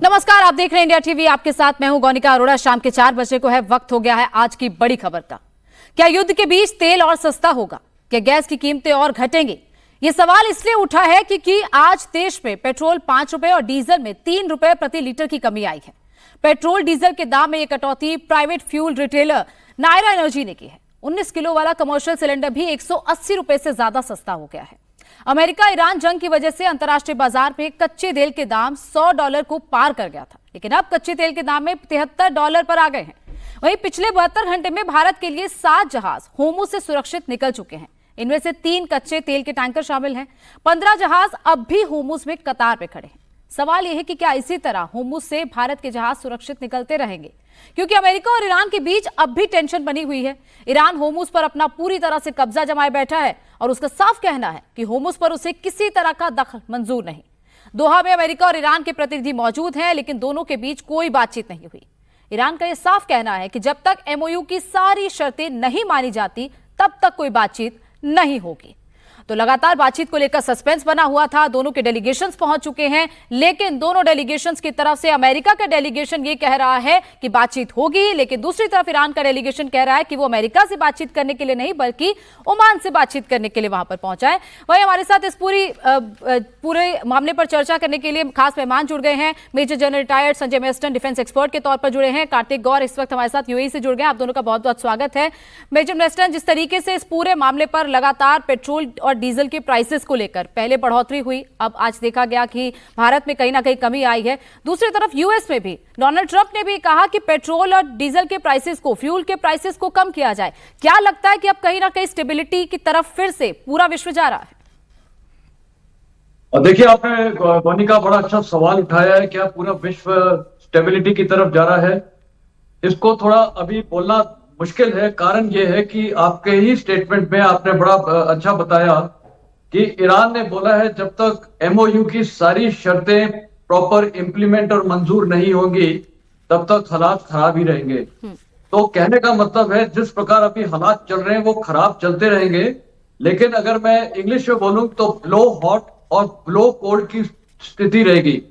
नमस्कार, आप देख रहे हैं इंडिया टीवी। आपके साथ मैं हूं गौनिका अरोड़ा। शाम के 4 बजे को है, वक्त हो गया है आज की बड़ी खबर का। क्या युद्ध के बीच तेल और सस्ता होगा? क्या गैस की कीमतें और घटेंगी? ये सवाल इसलिए उठा है क्योंकि आज देश में पेट्रोल 5 रुपए और डीजल में 3 रुपए प्रति लीटर की कमी आई है। पेट्रोल डीजल के दाम में यह कटौती private fuel retailer Nayara Energy ने की है। 19 किलो वाला कमर्शियल सिलेंडर भी 180 रुपए से ज्यादा सस्ता हो गया है। अमेरिका ईरान जंग की वजह से अंतर्राष्ट्रीय बाजार में कच्चे तेल के दाम $100 को पार कर गया था, लेकिन अब कच्चे तेल के दाम में $73 पर आ गए हैं। वहीं पिछले 72 घंटे में भारत के लिए 7 जहाज होर्मुज से सुरक्षित निकल चुके हैं। इनमें से 3 कच्चे तेल के टैंकर शामिल हैं। 15 जहाज अब भी होर्मुज में कतार में खड़े हैं। सवाल यह है कि क्या इसी तरह होर्मुज से भारत के जहाज सुरक्षित निकलते रहेंगे, क्योंकि अमेरिका और ईरान के बीच अब भी टेंशन बनी हुई है। ईरान होर्मुज पर अपना पूरी तरह से कब्जा जमाए बैठा है और उसका साफ कहना है कि होर्मुज पर उसे किसी तरह का दखल मंजूर नहीं। दोहा में अमेरिका और ईरान के प्रतिनिधि मौजूद हैं, लेकिन दोनों के बीच कोई बातचीत नहीं हुई। ईरान का यह साफ कहना है कि जब तक एमओयू की सारी शर्तें नहीं मानी जाती तब तक कोई बातचीत नहीं होगी। तो लगातार बातचीत को लेकर सस्पेंस बना हुआ था। दोनों के डेलीगेशंस पहुंच चुके हैं, लेकिन दोनों डेलीगेशंस की तरफ से अमेरिका का डेलीगेशन ये कह रहा है कि बातचीत होगी, लेकिन दूसरी तरफ ईरान का डेलीगेशन कह रहा है कि वो अमेरिका से बातचीत करने के लिए नहीं बल्कि ओमान से बातचीत करने के लिए वहां पर पहुंचा है। वहीं हमारे साथ इस पूरे मामले पर चर्चा करने के लिए खास मेहमान जुड़ गए हैं। Major general retired Sanjay Meston defence expert के तौर पर जुड़े हैं। कार्तिक गौर इस वक्त हमारे साथ यूएई से जुड़ गए हैं। आप दोनों का बहुत बहुत स्वागत है। मेजर मेस्टन, जिस तरीके से इस पूरे मामले पर लगातार पेट्रोल और डीजल के प्राइसेस को लेकर पहले बढ़ोतरी हुई, अब आज देखा गया कि भारत में कहीं ना कहीं कमी आई है। दूसरी तरफ यूएस में भी डोनाल्ड ट्रंप ने भी कहा कि पेट्रोल और डीजल के प्राइसेस को, फ्यूल के प्राइसेस को कम किया जाए। क्या लगता है कि अब कहीं ना कहीं स्टेबिलिटी की तरफ फिर से पूरा विश्व जा रहा है? देखिए, आपने गौनिका बड़ा अच्छा सवाल उठाया है। क्या पूरा विश्व स्टेबिलिटी की तरफ जा रहा है? इसको थोड़ा अभी बोलना मुश्किल है। कारण यह है कि आपके ही स्टेटमेंट में आपने बड़ा अच्छा बताया कि ईरान ने बोला है जब तक एमओयू की सारी शर्तें प्रॉपर इंप्लीमेंट और मंजूर नहीं होंगी तब तक हालात खराब ही रहेंगे। तो कहने का मतलब है जिस प्रकार अभी हालात चल रहे हैं वो खराब चलते रहेंगे। लेकिन अगर मैं इंग्लिश में बोलूं तो ब्लो हॉट और ब्लो कोल्ड की स्थिति रहेगी।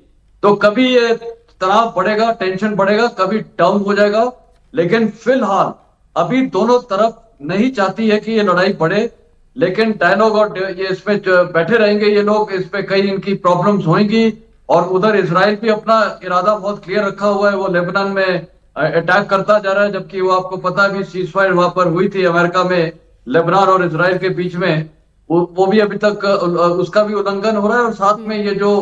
तो कभी ये तनाव बढ़ेगा, टेंशन बढ़ेगा, कभी डाउन हो जाएगा। लेकिन फिलहाल अभी दोनों तरफ नहीं चाहती है कि ये लड़ाई बढ़े, लेकिन डायलॉग और ये इसमें बैठे रहेंगे ये लोग। इस पे कई इनकी प्रॉब्लम्स होंगी। और उधर इजराइल भी अपना इरादा बहुत क्लियर रखा हुआ है। वो लेबनान में अटैक करता जा रहा है, जबकि वो आपको पता भी सीज फायर वहां पर हुई थी अमेरिका में लेबनान और इजराइल के बीच में। वो भी अभी तक उसका भी उल्लंघन हो रहा है। और साथ में ये जो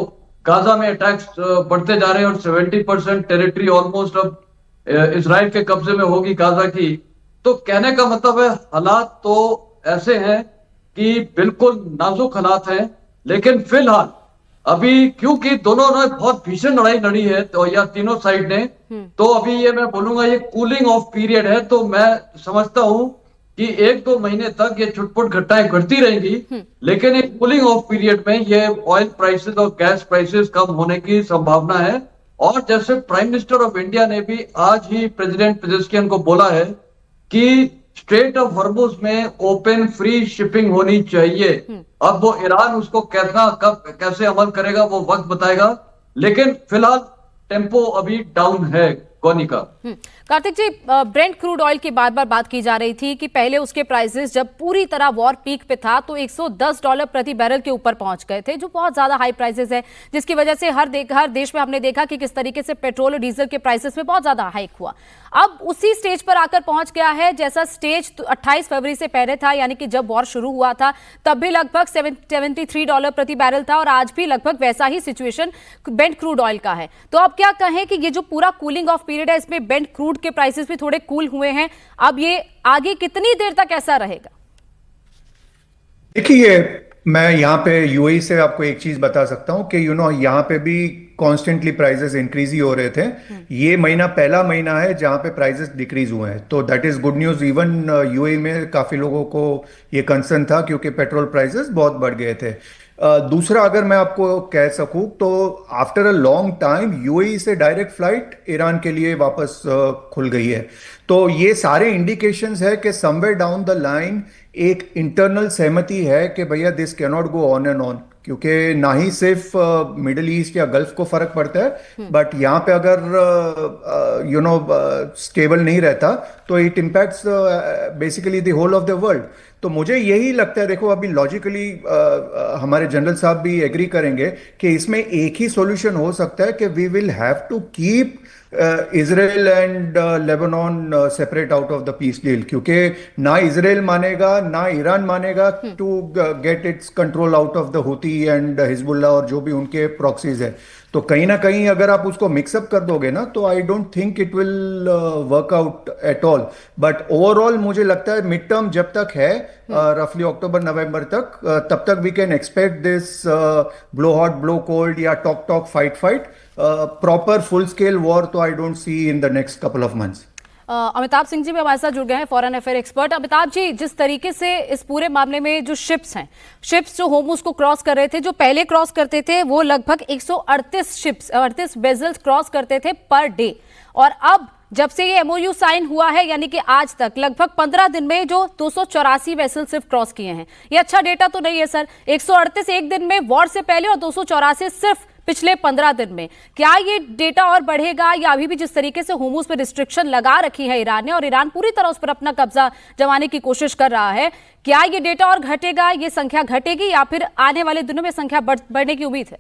गाजा में अटैक्स बढ़ते जा रहे हैं और 70% टेरिटरी ऑलमोस्ट अब इजराइल के कब्जे में होगी गाजा की। तो कहने का मतलब है हालात तो ऐसे हैं कि बिल्कुल नाजुक हालात हैं। लेकिन फिलहाल अभी क्योंकि दोनों ने बहुत भीषण लड़ाई लड़ी है, तो या तीनों साइड ने, तो अभी ये मैं बोलूंगा ये कूलिंग ऑफ पीरियड है। तो मैं समझता हूं कि 1-2 महीने तक ये छुटपुट घटनाएं घटती रहेंगी। लेकिन एक कूलिंग ऑफ पीरियड में ये ऑयल प्राइसेस और गैस प्राइसेस कम होने की संभावना है। और जैसे प्राइम मिनिस्टर ऑफ इंडिया ने भी आज ही प्रेसिडेंट पेजेस्कियन को बोला है कि स्ट्रेट ऑफ हॉर्मुज में ओपन फ्री शिपिंग होनी चाहिए। अब वो ईरान उसको कहना कब कैसे अमल करेगा वो वक्त बताएगा। लेकिन फिलहाल टेम्पो अभी डाउन है। गौनिका, कार्तिक जी, ब्रेंट क्रूड ऑयल की बार बार बात की जा रही थी कि पहले उसके प्राइसेस जब पूरी तरह वॉर पीक पे था तो $110 प्रति बैरल के ऊपर पहुंच गए थे, जो बहुत ज्यादा हाई प्राइसेस है, जिसकी वजह से हर देश में हमने देखा कि किस तरीके से पेट्रोल और डीजल के प्राइसेस में बहुत ज्यादा हाइक हुआ। अब उसी स्टेज पर आकर पहुंच गया है जैसा स्टेज 28 फरवरी से पहले था, यानी कि जब वॉर शुरू हुआ था तब भी लगभग $73 प्रति बैरल था और आज भी लगभग वैसा ही सिचुएशन ब्रेंट क्रूड ऑयल का है। तो अब क्या कहें कि ये जो पूरा कूलिंग ऑफ पीरियड है इसमें ब्रेंट क्रूड के प्राइसेस भी थोड़े कूल हुए हैं, अब ये आगे कितनी देर तक ऐसा रहेगा? देखिए, मैं यहाँ पे यूएई से आपको एक चीज बता सकता हूँ कि यहाँ पे भी कॉन्स्टेंटली प्राइसेस इंक्रीज ही हो रहे थे। ये महीना पहला महीना है जहाँ पे प्राइसेस डिक्रीज हुए हैं, तो that is good news. Even UAE में काफी लोगों को ये कंसर्न था क्योंकि पेट्रोल प्राइसेस बहुत बढ़ गए थे। दूसरा, अगर मैं आपको कह सकूं तो after a long time UAE से डायरेक्ट फ्लाइट ईरान के लिए वापस खुल गई है। तो ये सारे इंडिकेशंस है कि समवेयर डाउन द लाइन एक इंटरनल सहमति है कि भैया this can not go on and on. क्योंकि ना ही सिर्फ मिडिल ईस्ट या गल्फ को फर्क पड़ता है, बट यहाँ पे अगर स्टेबल नहीं रहता तो it impacts basically the whole of the world. तो मुझे यही लगता है, देखो अभी लॉजिकली हमारे जनरल साहब भी एग्री करेंगे कि इसमें एक ही सॉल्यूशन हो सकता है कि we will have to keep Israel and Lebanon separate out of the peace deal, क्योंकि ना इजराइल मानेगा ना ईरान मानेगा to get its control out of the Houthi and Hezbollah और जो भी उनके प्रॉक्सीज है। तो कहीं ना कहीं अगर आप उसको मिक्सअप कर दोगे ना, तो I don't think it will work out at all. But overall मुझे लगता है मिड टर्म जब तक है, रफली अक्टूबर नवंबर तक, तब तक we can expect this blow hot blow cold या talk talk fight proper full scale war तो I don't see in the next couple of months. Amitabh Singh ji भी हमारे साथ जुड़ गए हैं, foreign affair expert. Amitabh ji, जिस तरीके से इस पूरे मामले में जो शिप्स जो होर्मुज को क्रॉस कर रहे थे, जो पहले क्रॉस करते थे वो लगभग 138 वेजल्स क्रॉस करते थे पर डे, और अब जब से ये एमओयू साइन हुआ है यानी कि आज तक लगभग 15 दिन में जो 284 वेसल सिर्फ क्रॉस किए हैं। ये अच्छा डेटा तो नहीं है सर, 138 एक दिन में वॉर से पहले और 284 सिर्फ पिछले 15 दिन में। क्या ये डेटा और बढ़ेगा, या अभी भी जिस तरीके से होर्मुज पर रिस्ट्रिक्शन लगा रखी है ईरान ने और ईरान पूरी तरह उस पर अपना कब्जा जमाने की कोशिश कर रहा है, क्या ये डेटा और घटेगा, ये संख्या घटेगी, या फिर आने वाले दिनों में संख्या बढ़ने की उम्मीद है?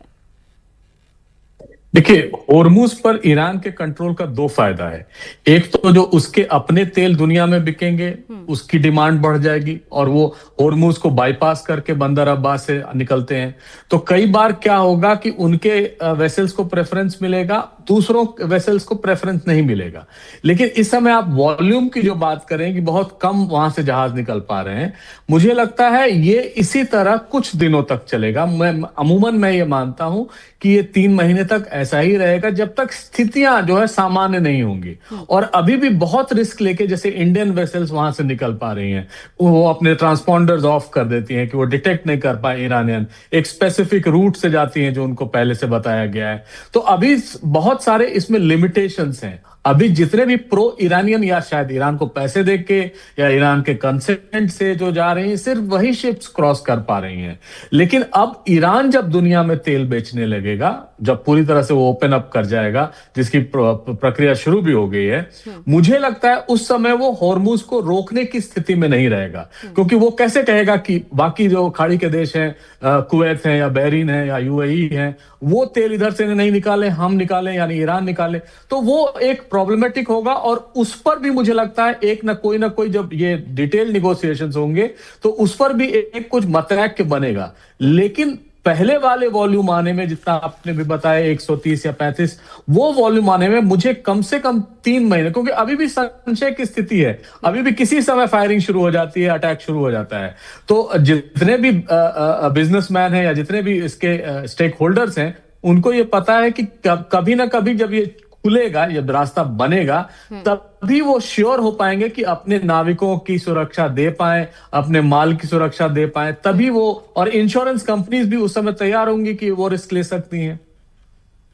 देखिए, होर्मुज पर ईरान के कंट्रोल का दो फायदा है। एक तो जो उसके अपने तेल दुनिया में बिकेंगे उसकी डिमांड बढ़ जाएगी, और वो होर्मुज को बाईपास करके बंदर अब्बास से निकलते हैं। तो कई बार क्या होगा कि उनके वेसल्स को प्रेफरेंस मिलेगा, दूसरों वेसल्स को प्रेफरेंस नहीं मिलेगा। लेकिन इस समय आप वॉल्यूम की जो बात करें कि बहुत कम वहां से जहाज निकल पा रहे हैं, मुझे लगता है ये इसी तरह कुछ दिनों तक चलेगा। मैं ये मानता हूं कि ये 3 महीने तक ऐसा ही रहेगा जब तक स्थितियां जो है सामान्य नहीं होंगी। और अभी भी बहुत रिस्क लेके जैसे इंडियन वेसल्स वहां से निकल पा रही हैं, वो अपने ट्रांसपॉन्डर्स ऑफ कर देती हैं कि वो डिटेक्ट नहीं कर पाए ईरानियन, एक स्पेसिफिक रूट से जाती हैं जो उनको पहले से बताया गया है। तो अभी बहुत सारे इसमें लिमिटेशंस हैं। अभी जितने भी प्रो ईरानियन या शायद ईरान को पैसे देके या ईरान के कंसेंट से जो जा रही हैं, सिर्फ वही शिप्स क्रॉस कर पा रही हैं। लेकिन अब ईरान जब दुनिया में तेल बेचने लगेगा, जब पूरी तरह से वो ओपन अप कर जाएगा, जिसकी प्रक्रिया शुरू भी हो गई है, मुझे लगता है उस समय वो होर्मुज को रोकने की स्थिति में नहीं रहेगा। क्योंकि वो कैसे कहेगा कि बाकी जो खाड़ी के देश हैं, कुवैत हैं या बहरीन है या यूएई हैं, वो तेल इधर से नहीं निकाले, हम निकालें, यानी ईरान निकाले, तो वो एक प्रॉब्लमेटिक होगा। और उस पर भी मुझे लगता है एक ना कोई जब ये डिटेल निगोशिएशंस होंगे तो उस पर भी एक कुछ मतैक्य बनेगा। लेकिन पहले वाले वॉल्यूम आने में, जितना आपने भी बताया 130 या 35, वो वॉल्यूम आने में मुझे कम से कम 3 महीने, क्योंकि अभी भी संशय की स्थिति है, अभी भी किसी समय फायरिंग शुरू हो जाती है, अटैक शुरू हो जाता है। तो जितने भी बिजनेसमैन हैं या जितने भी इसके स्टेक होल्डर्स हैं, उनको ये पता है कि कभी ना कभी जब ये खुलेगा, जब रास्ता बनेगा, तभी वो श्योर हो पाएंगे कि अपने नाविकों की सुरक्षा दे पाएं, अपने माल की सुरक्षा दे पाएं, तभी वो, और इंश्योरेंस कंपनीज भी उस समय तैयार होंगी कि वो रिस्क ले सकती हैं।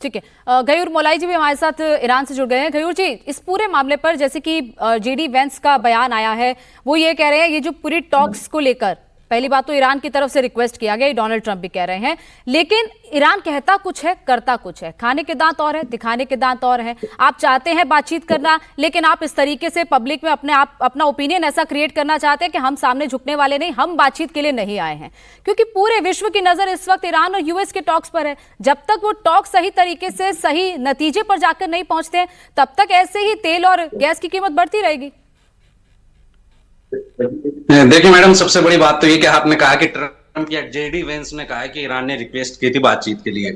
ठीक है, गयूर मौलाई जी भी हमारे साथ ईरान से जुड़ गए हैं। गयूर जी, इस पूरे मामले पर जैसे कि जेडी वेंस का बयान आया है, वो ये कह रहे हैं, ये जो पूरी टॉक्स को लेकर, पहली बात तो ईरान की तरफ से रिक्वेस्ट किया गया, डोनाल्ड ट्रंप भी कह रहे हैं, लेकिन ईरान कहता कुछ है करता कुछ है, खाने के दांत और है, दिखाने के दांत और है। आप चाहते हैं बातचीत करना, लेकिन आप इस तरीके से पब्लिक में अपना ओपिनियन ऐसा क्रिएट करना चाहते हैं कि हम सामने झुकने वाले नहीं, हम बातचीत के लिए नहीं आए हैं। क्योंकि पूरे विश्व की नजर इस वक्त ईरान और यूएस के टॉक्स पर है। जब तक वो टॉक सही तरीके से सही नतीजे पर जाकर नहीं पहुंचते हैं, तब तक ऐसे ही तेल और गैस की कीमत बढ़ती रहेगी। देखिए मैडम, सबसे बड़ी बात तो ये कि आपने कहा कि ट्रंप या जेडी वेंस ने कहा कि ईरान ने रिक्वेस्ट की थी बातचीत के लिए।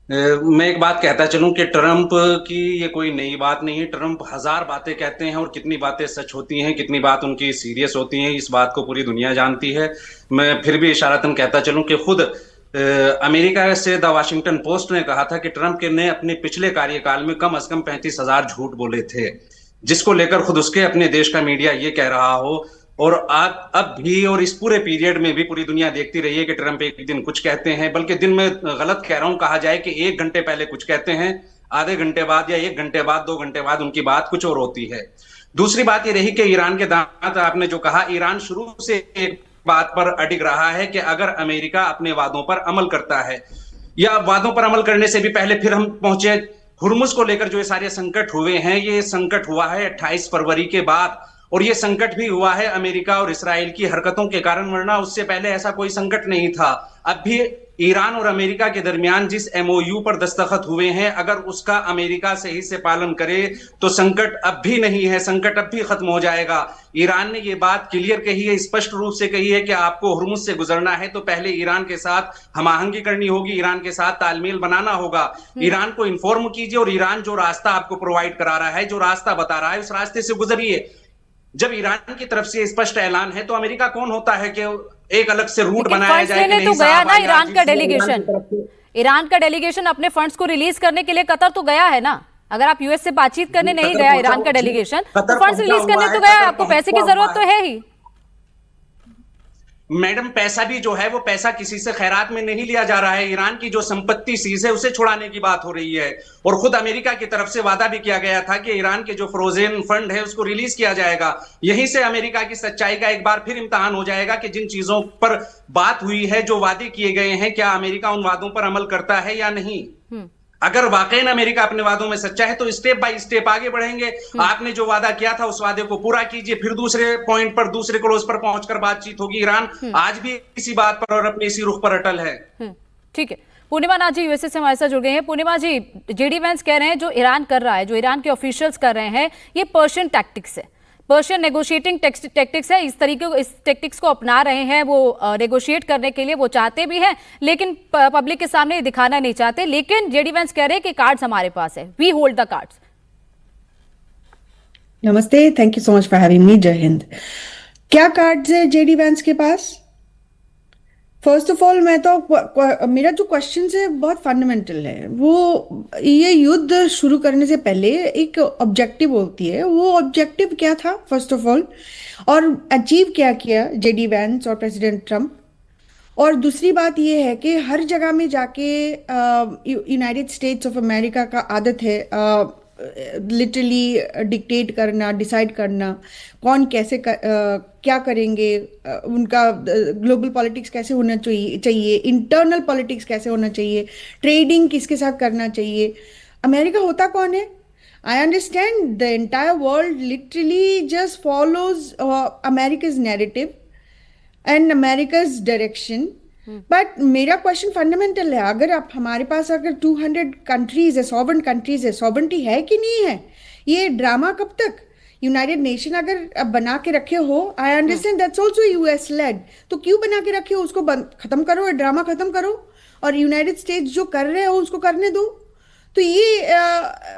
मैं एक बात कहता चलूं कि ट्रंप की ये कोई नई बात नहीं है। ट्रंप 1000 बातें कहते हैं और कितनी बातें सच होती हैं, कितनी बात उनकी सीरियस होती हैं, इस बात को पूरी दुनिया जानती है। मैं फिर भी इशारतन कहता चलूं कि खुद अमेरिका से द वाशिंगटन पोस्ट ने कहा था कि ट्रंप ने अपने पिछले कार्यकाल में कम से कम 35,000 झूठ बोले थे, जिसको लेकर खुद उसके अपने देश का मीडिया ये कह रहा हो। और अब भी और इस पूरे पीरियड में भी पूरी दुनिया देखती रही है कि ट्रंप एक दिन कुछ कहते हैं, बल्कि दिन में गलत कह रहा हूं, कहा जाए कि 1 घंटे पहले कुछ कहते हैं, आधे घंटे बाद या 1 घंटे बाद 2 घंटे बाद उनकी बात कुछ और होती है। दूसरी बात ये रही कि ईरान के दांत, आपने जो कहा, ईरान शुरू से एक बात पर अडिग रहा है कि अगर अमेरिका अपने वादों पर अमल करता है, या वादों पर अमल करने से भी पहले फिर हम पहुंचे हुर्मुज को लेकर जो ये सारे संकट हुए हैं, ये संकट हुआ है 28 फरवरी के बाद, और ये संकट भी हुआ है अमेरिका और इसराइल की हरकतों के कारण, वरना उससे पहले ऐसा कोई संकट नहीं था। अब भी ईरान और अमेरिका के दरमियान जिस एमओयू पर दस्तखत हुए हैं, अगर उसका अमेरिका सही से पालन करे तो संकट अब भी नहीं है, संकट अब भी खत्म हो जाएगा। ईरान ने ये बात क्लियर कही है, स्पष्ट रूप से कही है कि आपको हुर्मुज से गुजरना है तो पहले ईरान के साथ हमाहंगी करनी होगी, ईरान के साथ तालमेल बनाना होगा, ईरान को इन्फॉर्म कीजिए और ईरान जो रास्ता आपको प्रोवाइड करा रहा है, जो रास्ता बता रहा है, उस रास्ते से गुजरिए। जब ईरान की तरफ से स्पष्ट ऐलान है तो अमेरिका कौन होता है कि एक अलग से रूट बनाया जाए? तो गया ना ईरान का डेलीगेशन, ईरान का डेलीगेशन अपने फंड्स को रिलीज करने के लिए कतर तो गया है ना। अगर आप यूएस से बातचीत करने नहीं गया ईरान का डेलीगेशन, तो फंड्स रिलीज करने तो गया, आपको पैसे की जरूरत तो है ही। मैडम, पैसा भी जो है वो पैसा किसी से खैरात में नहीं लिया जा रहा है, ईरान की जो संपत्ति सीज है उसे छुड़ाने की बात हो रही है। और खुद अमेरिका की तरफ से वादा भी किया गया था कि ईरान के जो फ्रोजन फंड है उसको रिलीज किया जाएगा। यहीं से अमेरिका की सच्चाई का एक बार फिर इम्तिहान हो जाएगा कि जिन चीजों पर बात हुई है, जो वादे किए गए हैं, क्या अमेरिका उन वादों पर अमल करता है या नहीं। अगर वाकई अमेरिका अपने वादों में सच्चा है तो स्टेप बाय स्टेप आगे बढ़ेंगे। आपने जो वादा किया था उस वादे को पूरा कीजिए, फिर दूसरे पॉइंट पर, दूसरे क्लोज पर पहुंचकर बातचीत होगी। ईरान आज भी इसी बात पर और अपने इसी रुख पर अटल है। ठीक है, पूर्णिमा नाथ जी यूएसए से हमारे साथ जुड़ गए हैं। पूर्णिमा जी, जेडी वैंस कह रहे हैं जो ईरान कर रहा है, जो ईरान के ऑफिशियल्स कर रहे हैं, ये पर्शियन टैक्टिक्स है, पर्शियन नेगोशिएटिंग टैक्टिक्स है। इस तरीके को, इस टैक्टिक्स को अपना रहे हैं वो, नेगोशिएट करने के लिए वो चाहते भी हैं, लेकिन पब्लिक के सामने दिखाना नहीं चाहते। लेकिन जेडी वैंस कह रहे हैं कि कार्ड्स हमारे पास है, वी होल्ड द कार्ड्स। नमस्ते, thank you so much for having me. जय हिंद। क्या कार्ड्स है जेडी वैंस के पास? फर्स्ट ऑफ ऑल, मेरा जो क्वेश्चन है बहुत फंडामेंटल है। वो ये युद्ध शुरू करने से पहले एक ऑब्जेक्टिव होती है, वो ऑब्जेक्टिव क्या था फर्स्ट ऑफ ऑल, और अचीव क्या किया जेडी वैंस और प्रेसिडेंट ट्रम्प। और दूसरी बात ये है कि हर जगह में जाके यूनाइटेड स्टेट्स ऑफ अमेरिका का आदत है लिटरली डिक्टेट करना, डिसाइड करना कौन कैसे क्या करेंगे, उनका ग्लोबल पॉलिटिक्स कैसे होना चाहिए, इंटरनल पॉलिटिक्स कैसे होना चाहिए, ट्रेडिंग किसके साथ करना चाहिए। अमेरिका होता कौन है? I understand the entire world literally just follows America's narrative and America's direction. But मेरा क्वेश्चन फंडामेंटल है, अगर आप हमारे पास अगर 200 कंट्रीज है, सॉवरेन कंट्रीज है, सॉवरेंटी है कि नहीं है? ये ड्रामा कब तक? यूनाइटेड नेशन अगर बना के रखे हो, I understand that's also US led, तो क्यों बना के रखे हो? उसको खत्म करो, ड्रामा खत्म करो, और यूनाइटेड स्टेट्स जो कर रहे हो उसको करने दो। तो ये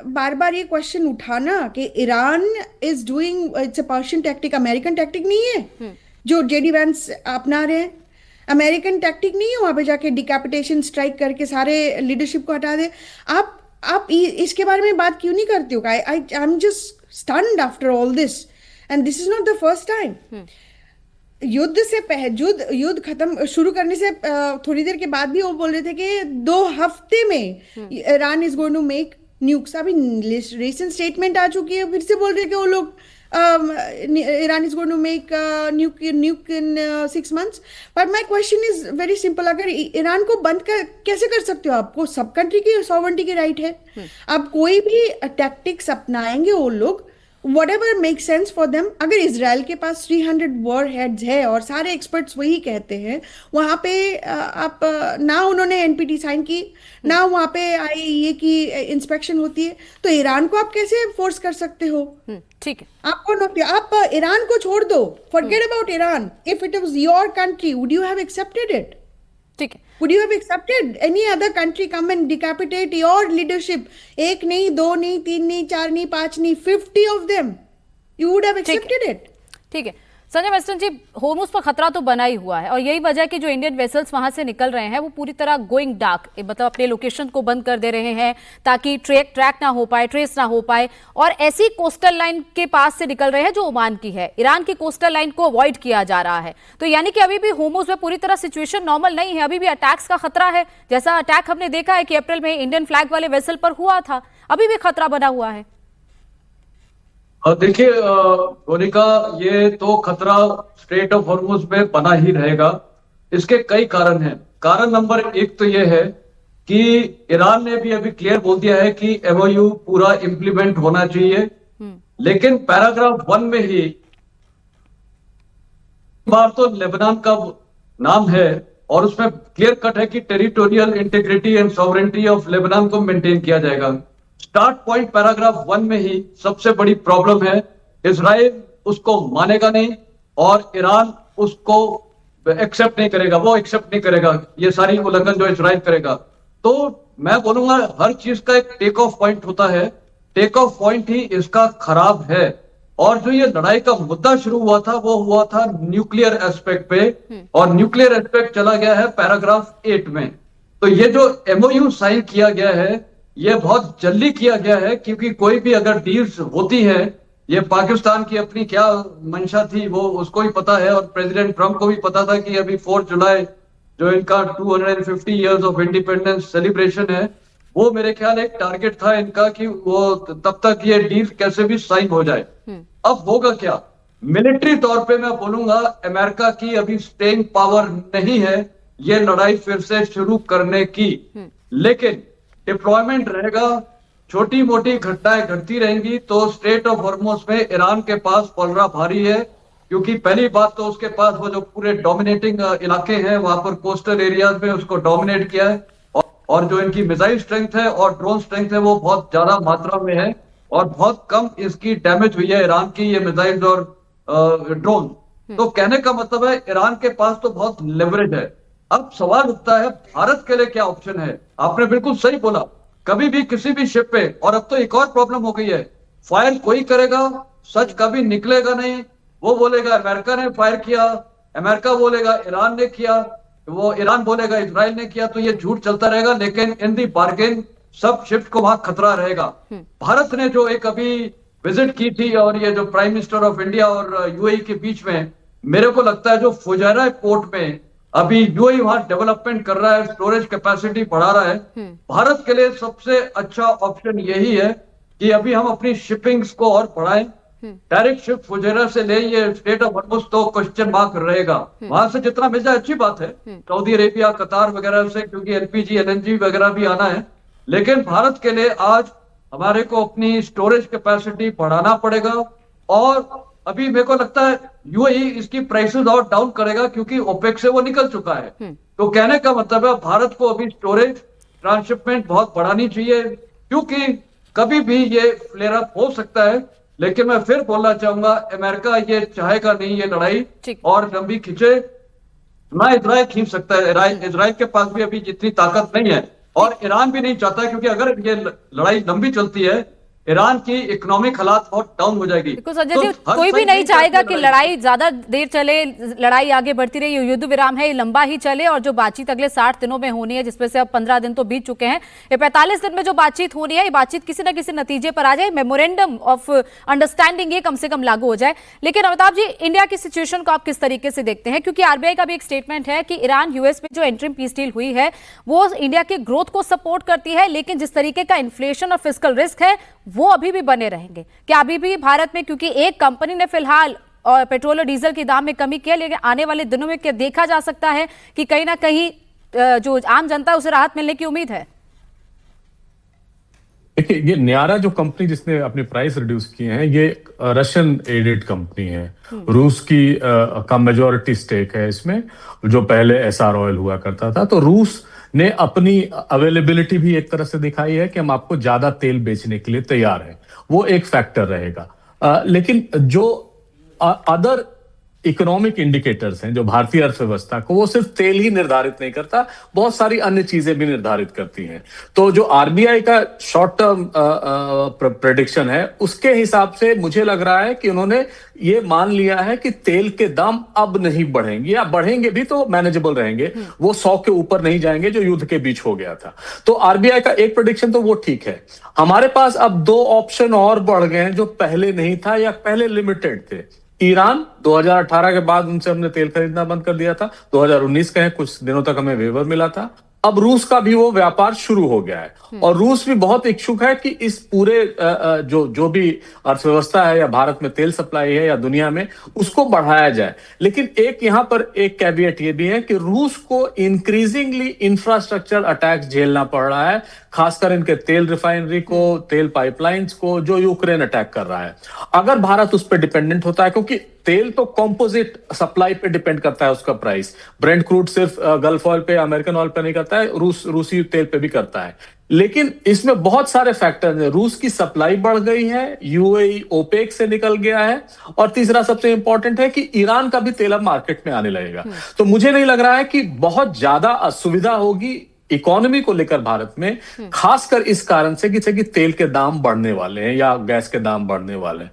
बार बार ये क्वेश्चन उठाना कि Iran is doing it's a Persian tactic, American tactic नहीं है जो जेडी वैंस अपना रहे हैं। अमेरिकन टैक्टिक नहीं है वहां पे जाके डिकैपिटेशन स्ट्राइक करके सारे लीडरशिप को हटा दे। आप इसके बारे में बात क्यों नहीं करते हो? I am just stunned after all this, and this is not the first time. युद्ध से पहले, युद्ध खत्म शुरू करने से थोड़ी देर के बाद भी वो बोल रहे थे कि 2 हफ्ते में Iran is going to make nukes. अभी रिसेंट स्टेटमेंट आ चुकी है, फिर से बोल रहे कि वो लोग Iran is going to make nuke in 6 months. But my question is very simple. अगर ईरान को बंद कैसे कर सकते हो? आपको सब कंट्री की सॉवरेंटी के राइट है। आप कोई भी टैक्टिक्स अपनाएंगे वो लोग, whatever makes sense for them। अगर इजराइल के पास 300 वॉर हेड्स है और सारे एक्सपर्ट्स वही कहते हैं, वहां पे आप ना उन्होंने एनपीटी साइन की, ना वहां पे आईएईए की इंस्पेक्शन होती है, तो ईरान को आप कैसे फोर्स कर सकते हो? ठीक है, आप कौन होते हो? आप ईरान को छोड़ दो, forget about Iran. If it was your country, would you have accepted it? ठीक है, Would you have accepted any other country come and decapitate your leadership? 1 नहीं, 2 नहीं, 3 नहीं, 4 नहीं, 5 नहीं, 50 of them. You would have accepted it. ठीक है। Sanjay western जी, होर्मुज पर खतरा तो बना ही हुआ है, और यही वजह है कि जो इंडियन वेसल्स वहां से निकल रहे हैं वो पूरी तरह गोइंग डार्क, मतलब अपने लोकेशन को बंद कर दे रहे हैं ताकि ट्रैक ना हो पाए, ट्रेस ना हो पाए, और ऐसी कोस्टल लाइन के पास से निकल रहे हैं जो ओमान की है। ईरान की कोस्टल लाइन को अवॉइड किया जा रहा है। तो यानी कि अभी भी होर्मुज में पूरी तरह सिचुएशन नॉर्मल नहीं है, अभी भी अटैक्स का खतरा है। जैसा अटैक हमने देखा है कि अप्रैल में इंडियन फ्लैग वाले वेसल पर हुआ था, अभी भी खतरा बना हुआ है। और देखिए मोनिका, ये तो खतरा स्ट्रेट ऑफ हॉर्मुज में बना ही रहेगा। इसके कई कारण हैं। कारण नंबर एक तो ये है कि ईरान ने भी अभी क्लियर बोल दिया है कि एमओयू पूरा इंप्लीमेंट होना चाहिए, लेकिन पैराग्राफ 1 में ही बार तो लेबनान का नाम है और उसमें क्लियर कट है कि territorial integrity and sovereignty of Lebanon को मेंटेन किया जाएगा। स्टार्ट पॉइंट पैराग्राफ 1 में ही सबसे बड़ी प्रॉब्लम है। इजराइल उसको मानेगा नहीं और ईरान उसको एक्सेप्ट नहीं करेगा, वो एक्सेप्ट नहीं करेगा ये सारी उल्लंघन जो इजराइल करेगा। तो मैं बोलूंगा हर चीज का एक टेक ऑफ पॉइंट होता है, टेक ऑफ पॉइंट ही इसका खराब है। और जो ये लड़ाई का मुद्दा शुरू हुआ था वो हुआ था न्यूक्लियर एस्पेक्ट पे, और न्यूक्लियर एस्पेक्ट चला गया है पैराग्राफ 8 में। तो ये जो एमओयू साइन किया गया है ये बहुत जल्दी किया गया है, क्योंकि कोई भी अगर डील्स होती है, ये पाकिस्तान की अपनी क्या मंशा थी वो उसको ही पता है, और प्रेसिडेंट ट्रंप को भी पता था कि अभी 4 जुलाई जो इनका 250 इयर्स ऑफ इंडिपेंडेंस सेलिब्रेशन है, वो मेरे ख्याल एक टारगेट था इनका कि वो तब तक ये डील कैसे भी साइन हो जाए। अब होगा क्या? मिलिट्री तौर पे मैं बोलूंगा अमेरिका की अभी स्टेइंग पावर नहीं है ये लड़ाई फिर से शुरू करने की, लेकिन डिप्लॉयमेंट रहेगा, छोटी मोटी घटनाएं घटती रहेंगी। तो स्ट्रेट ऑफ हॉर्मुज में ईरान के पास पलड़ा भारी है, क्योंकि पहली बात तो उसके पास वो जो पूरे डोमिनेटिंग इलाके हैं वहां पर कोस्टल एरियाज में उसको डोमिनेट किया है, और जो इनकी मिसाइल स्ट्रेंथ है और ड्रोन स्ट्रेंथ है वो बहुत ज्यादा मात्रा में है, और बहुत कम इसकी डैमेज हुई है ईरान की ये मिसाइल्स और ड्रोन। तो कहने का मतलब है ईरान के पास तो बहुत लेवरेज है। अब सवाल उठता है भारत के लिए क्या ऑप्शन है। आपने बिल्कुल सही बोला, कभी भी किसी भी शिप पे, और अब तो एक और प्रॉब्लम हो गई है, फायर कोई करेगा, सच कभी निकलेगा नहीं। वो बोलेगा अमेरिका ने फायर किया, अमेरिका बोलेगा ईरान ने किया, वो ईरान बोलेगा इजराइल ने किया, तो ये झूठ चलता रहेगा। लेकिन इन दी बार्गेन सब शिप्स को वहां खतरा रहेगा। भारत ने जो एक अभी विजिट की थी, और ये जो प्राइम मिनिस्टर ऑफ इंडिया और यूएई के बीच में, मेरे को लगता है जो फुजैरा पोर्ट में अभी यूएई वहां डेवलपमेंट कर रहा है, स्टोरेज कैपेसिटी बढ़ा रहा है। भारत के लिए सबसे अच्छा ऑप्शन यही है कि अभी हम अपनी शिपिंग्स को और बढ़ाएं, डायरेक्ट शिप फुजैरा से ले, ये स्टेट ऑफ हॉर्मुज तो क्वेश्चन मार्क रहेगा। वहां से जितना मिल जाए अच्छी बात है, सऊदी अरेबिया कतार वगैरह से, क्योंकि एलपीजी एलएनजी वगैरह भी आना है। लेकिन भारत के लिए आज हमारे को अपनी स्टोरेज कैपेसिटी बढ़ाना पड़ेगा, और अभी मेरे को लगता है यूएई इसकी प्राइसेस और डाउन करेगा, क्योंकि ओपेक से वो निकल चुका है। तो कहने का मतलब है भारत को अभी स्टोरेज ट्रांसशिपमेंट बहुत बढ़ानी चाहिए, क्योंकि कभी भी ये फ्लेयर अप हो सकता है। लेकिन मैं फिर बोलना चाहूंगा अमेरिका ये चाहेगा नहीं ये लड़ाई और लंबी खींचे, ना इजराइल खींच सकता है। इजराइल के पास भी अभी जितनी ताकत नहीं है, और ईरान भी नहीं चाहता, क्योंकि अगर ये लड़ाई लंबी चलती है ईरान की इकोनॉमिक हालात बहुत डाउन हो जाएगी। संजय जी, कोई भी नहीं चाहेगा कि लड़ाई ज्यादा देर चले, लड़ाई आगे बढ़ती रही, युद्ध विराम है ये लंबा ही चले, और जो बातचीत अगले 60 दिनों में होनी है, जिसमें से अब 15 दिन तो बीत चुके हैं, ये 45 दिन में जो बातचीत होनी है, ये बातचीत किसी न किसी नतीजे पर आ जाए, मेमोरेंडम ऑफ अंडरस्टैंडिंग ये कम से कम लागू हो जाए। लेकिन अमिताभ जी, इंडिया की सिचुएशन को आप किस तरीके से देखते हैं? क्योंकि आरबीआई का भी एक स्टेटमेंट है कि ईरान यूएस में जो इंटरिम पीस डील हुई है वो इंडिया के ग्रोथ को सपोर्ट करती है, लेकिन जिस तरीके का इन्फ्लेशन और फिस्कल रिस्क है वो अभी भी बने रहेंगे। क्या अभी भी भारत में, क्योंकि एक कंपनी ने फिलहाल और पेट्रोल और डीजल के दाम में कमी की है, लेकिन आने वाले दिनों में क्या देखा जा सकता है कि कहीं ना कहीं जो आम जनता है उसे राहत मिलने की उम्मीद है? देखिए, ये न्यारा जो कंपनी जिसने अपने प्राइस रिड्यूस किए हैं, ये रशियन एडेड कंपनी है। रूस की का मेजॉरिटी स्टेक है इसमें, जो पहले एसआर ऑयल हुआ करता था। तो रूस ने अपनी अवेलेबिलिटी भी एक तरह से दिखाई है कि हम आपको ज्यादा तेल बेचने के लिए तैयार हैं, वो एक फैक्टर रहेगा। लेकिन जो अदर इकोनॉमिक इंडिकेटर्स हैं जो भारतीय अर्थव्यवस्था को, वो सिर्फ तेल ही निर्धारित नहीं करता, बहुत सारी अन्य चीजें भी निर्धारित करती हैं। तो जो आरबीआई का शॉर्ट टर्म प्रेडिक्शन है, उसके हिसाब से मुझे लग रहा है कि उन्होंने ये मान लिया है कि तेल के दाम अब नहीं बढ़ेंगे, या बढ़ेंगे भी तो मैनेजेबल रहेंगे, वो 100 के ऊपर नहीं जाएंगे जो युद्ध के बीच हो गया था। तो आरबीआई का एक प्रेडिक्शन तो वो ठीक है। हमारे पास अब 2 ऑप्शन और बढ़ गए हैं जो पहले नहीं था या पहले लिमिटेड थे। ईरान, 2018 के बाद उनसे हमने तेल खरीदना बंद कर दिया था, 2019 के कुछ दिनों तक हमें वेवर मिला था। अब रूस का भी वो व्यापार शुरू हो गया है और रूस भी बहुत इच्छुक है कि इस पूरे जो भी अर्थव्यवस्था है या भारत में तेल सप्लाई है या दुनिया में, उसको बढ़ाया जाए। लेकिन एक यहाँ पर एक कैविएट ये भी है कि रूस को इंक्रीजिंगली इंफ्रास्ट्रक्चर अटैक्स झेलना पड़ रहा है, खासकर इनके तेल रिफाइनरी को, तेल पाइपलाइंस को, जो यूक्रेन अटैक कर रहा है। अगर भारत उस पर डिपेंडेंट होता है, क्योंकि तेल तो कंपोजिट सप्लाई पे डिपेंड करता है, उसका प्राइस ब्रेंट क्रूड सिर्फ गल्फ ऑयल पे, अमेरिकन ऑयल पे नहीं करता है, रूसी तेल पे भी करता है। लेकिन इसमें बहुत सारे फैक्टर्स हैं। रूस की सप्लाई बढ़ गई है, यूएई ओपेक से निकल गया है, और तीसरा सबसे इंपॉर्टेंट है कि ईरान का भी तेल अब मार्केट में आने लगेगा। तो मुझे नहीं लग रहा है कि बहुत ज्यादा असुविधा होगी इकोनॉमी को लेकर भारत में, खासकर इस कारण से कि तेल के दाम बढ़ने वाले हैं या गैस के दाम बढ़ने वाले हैं।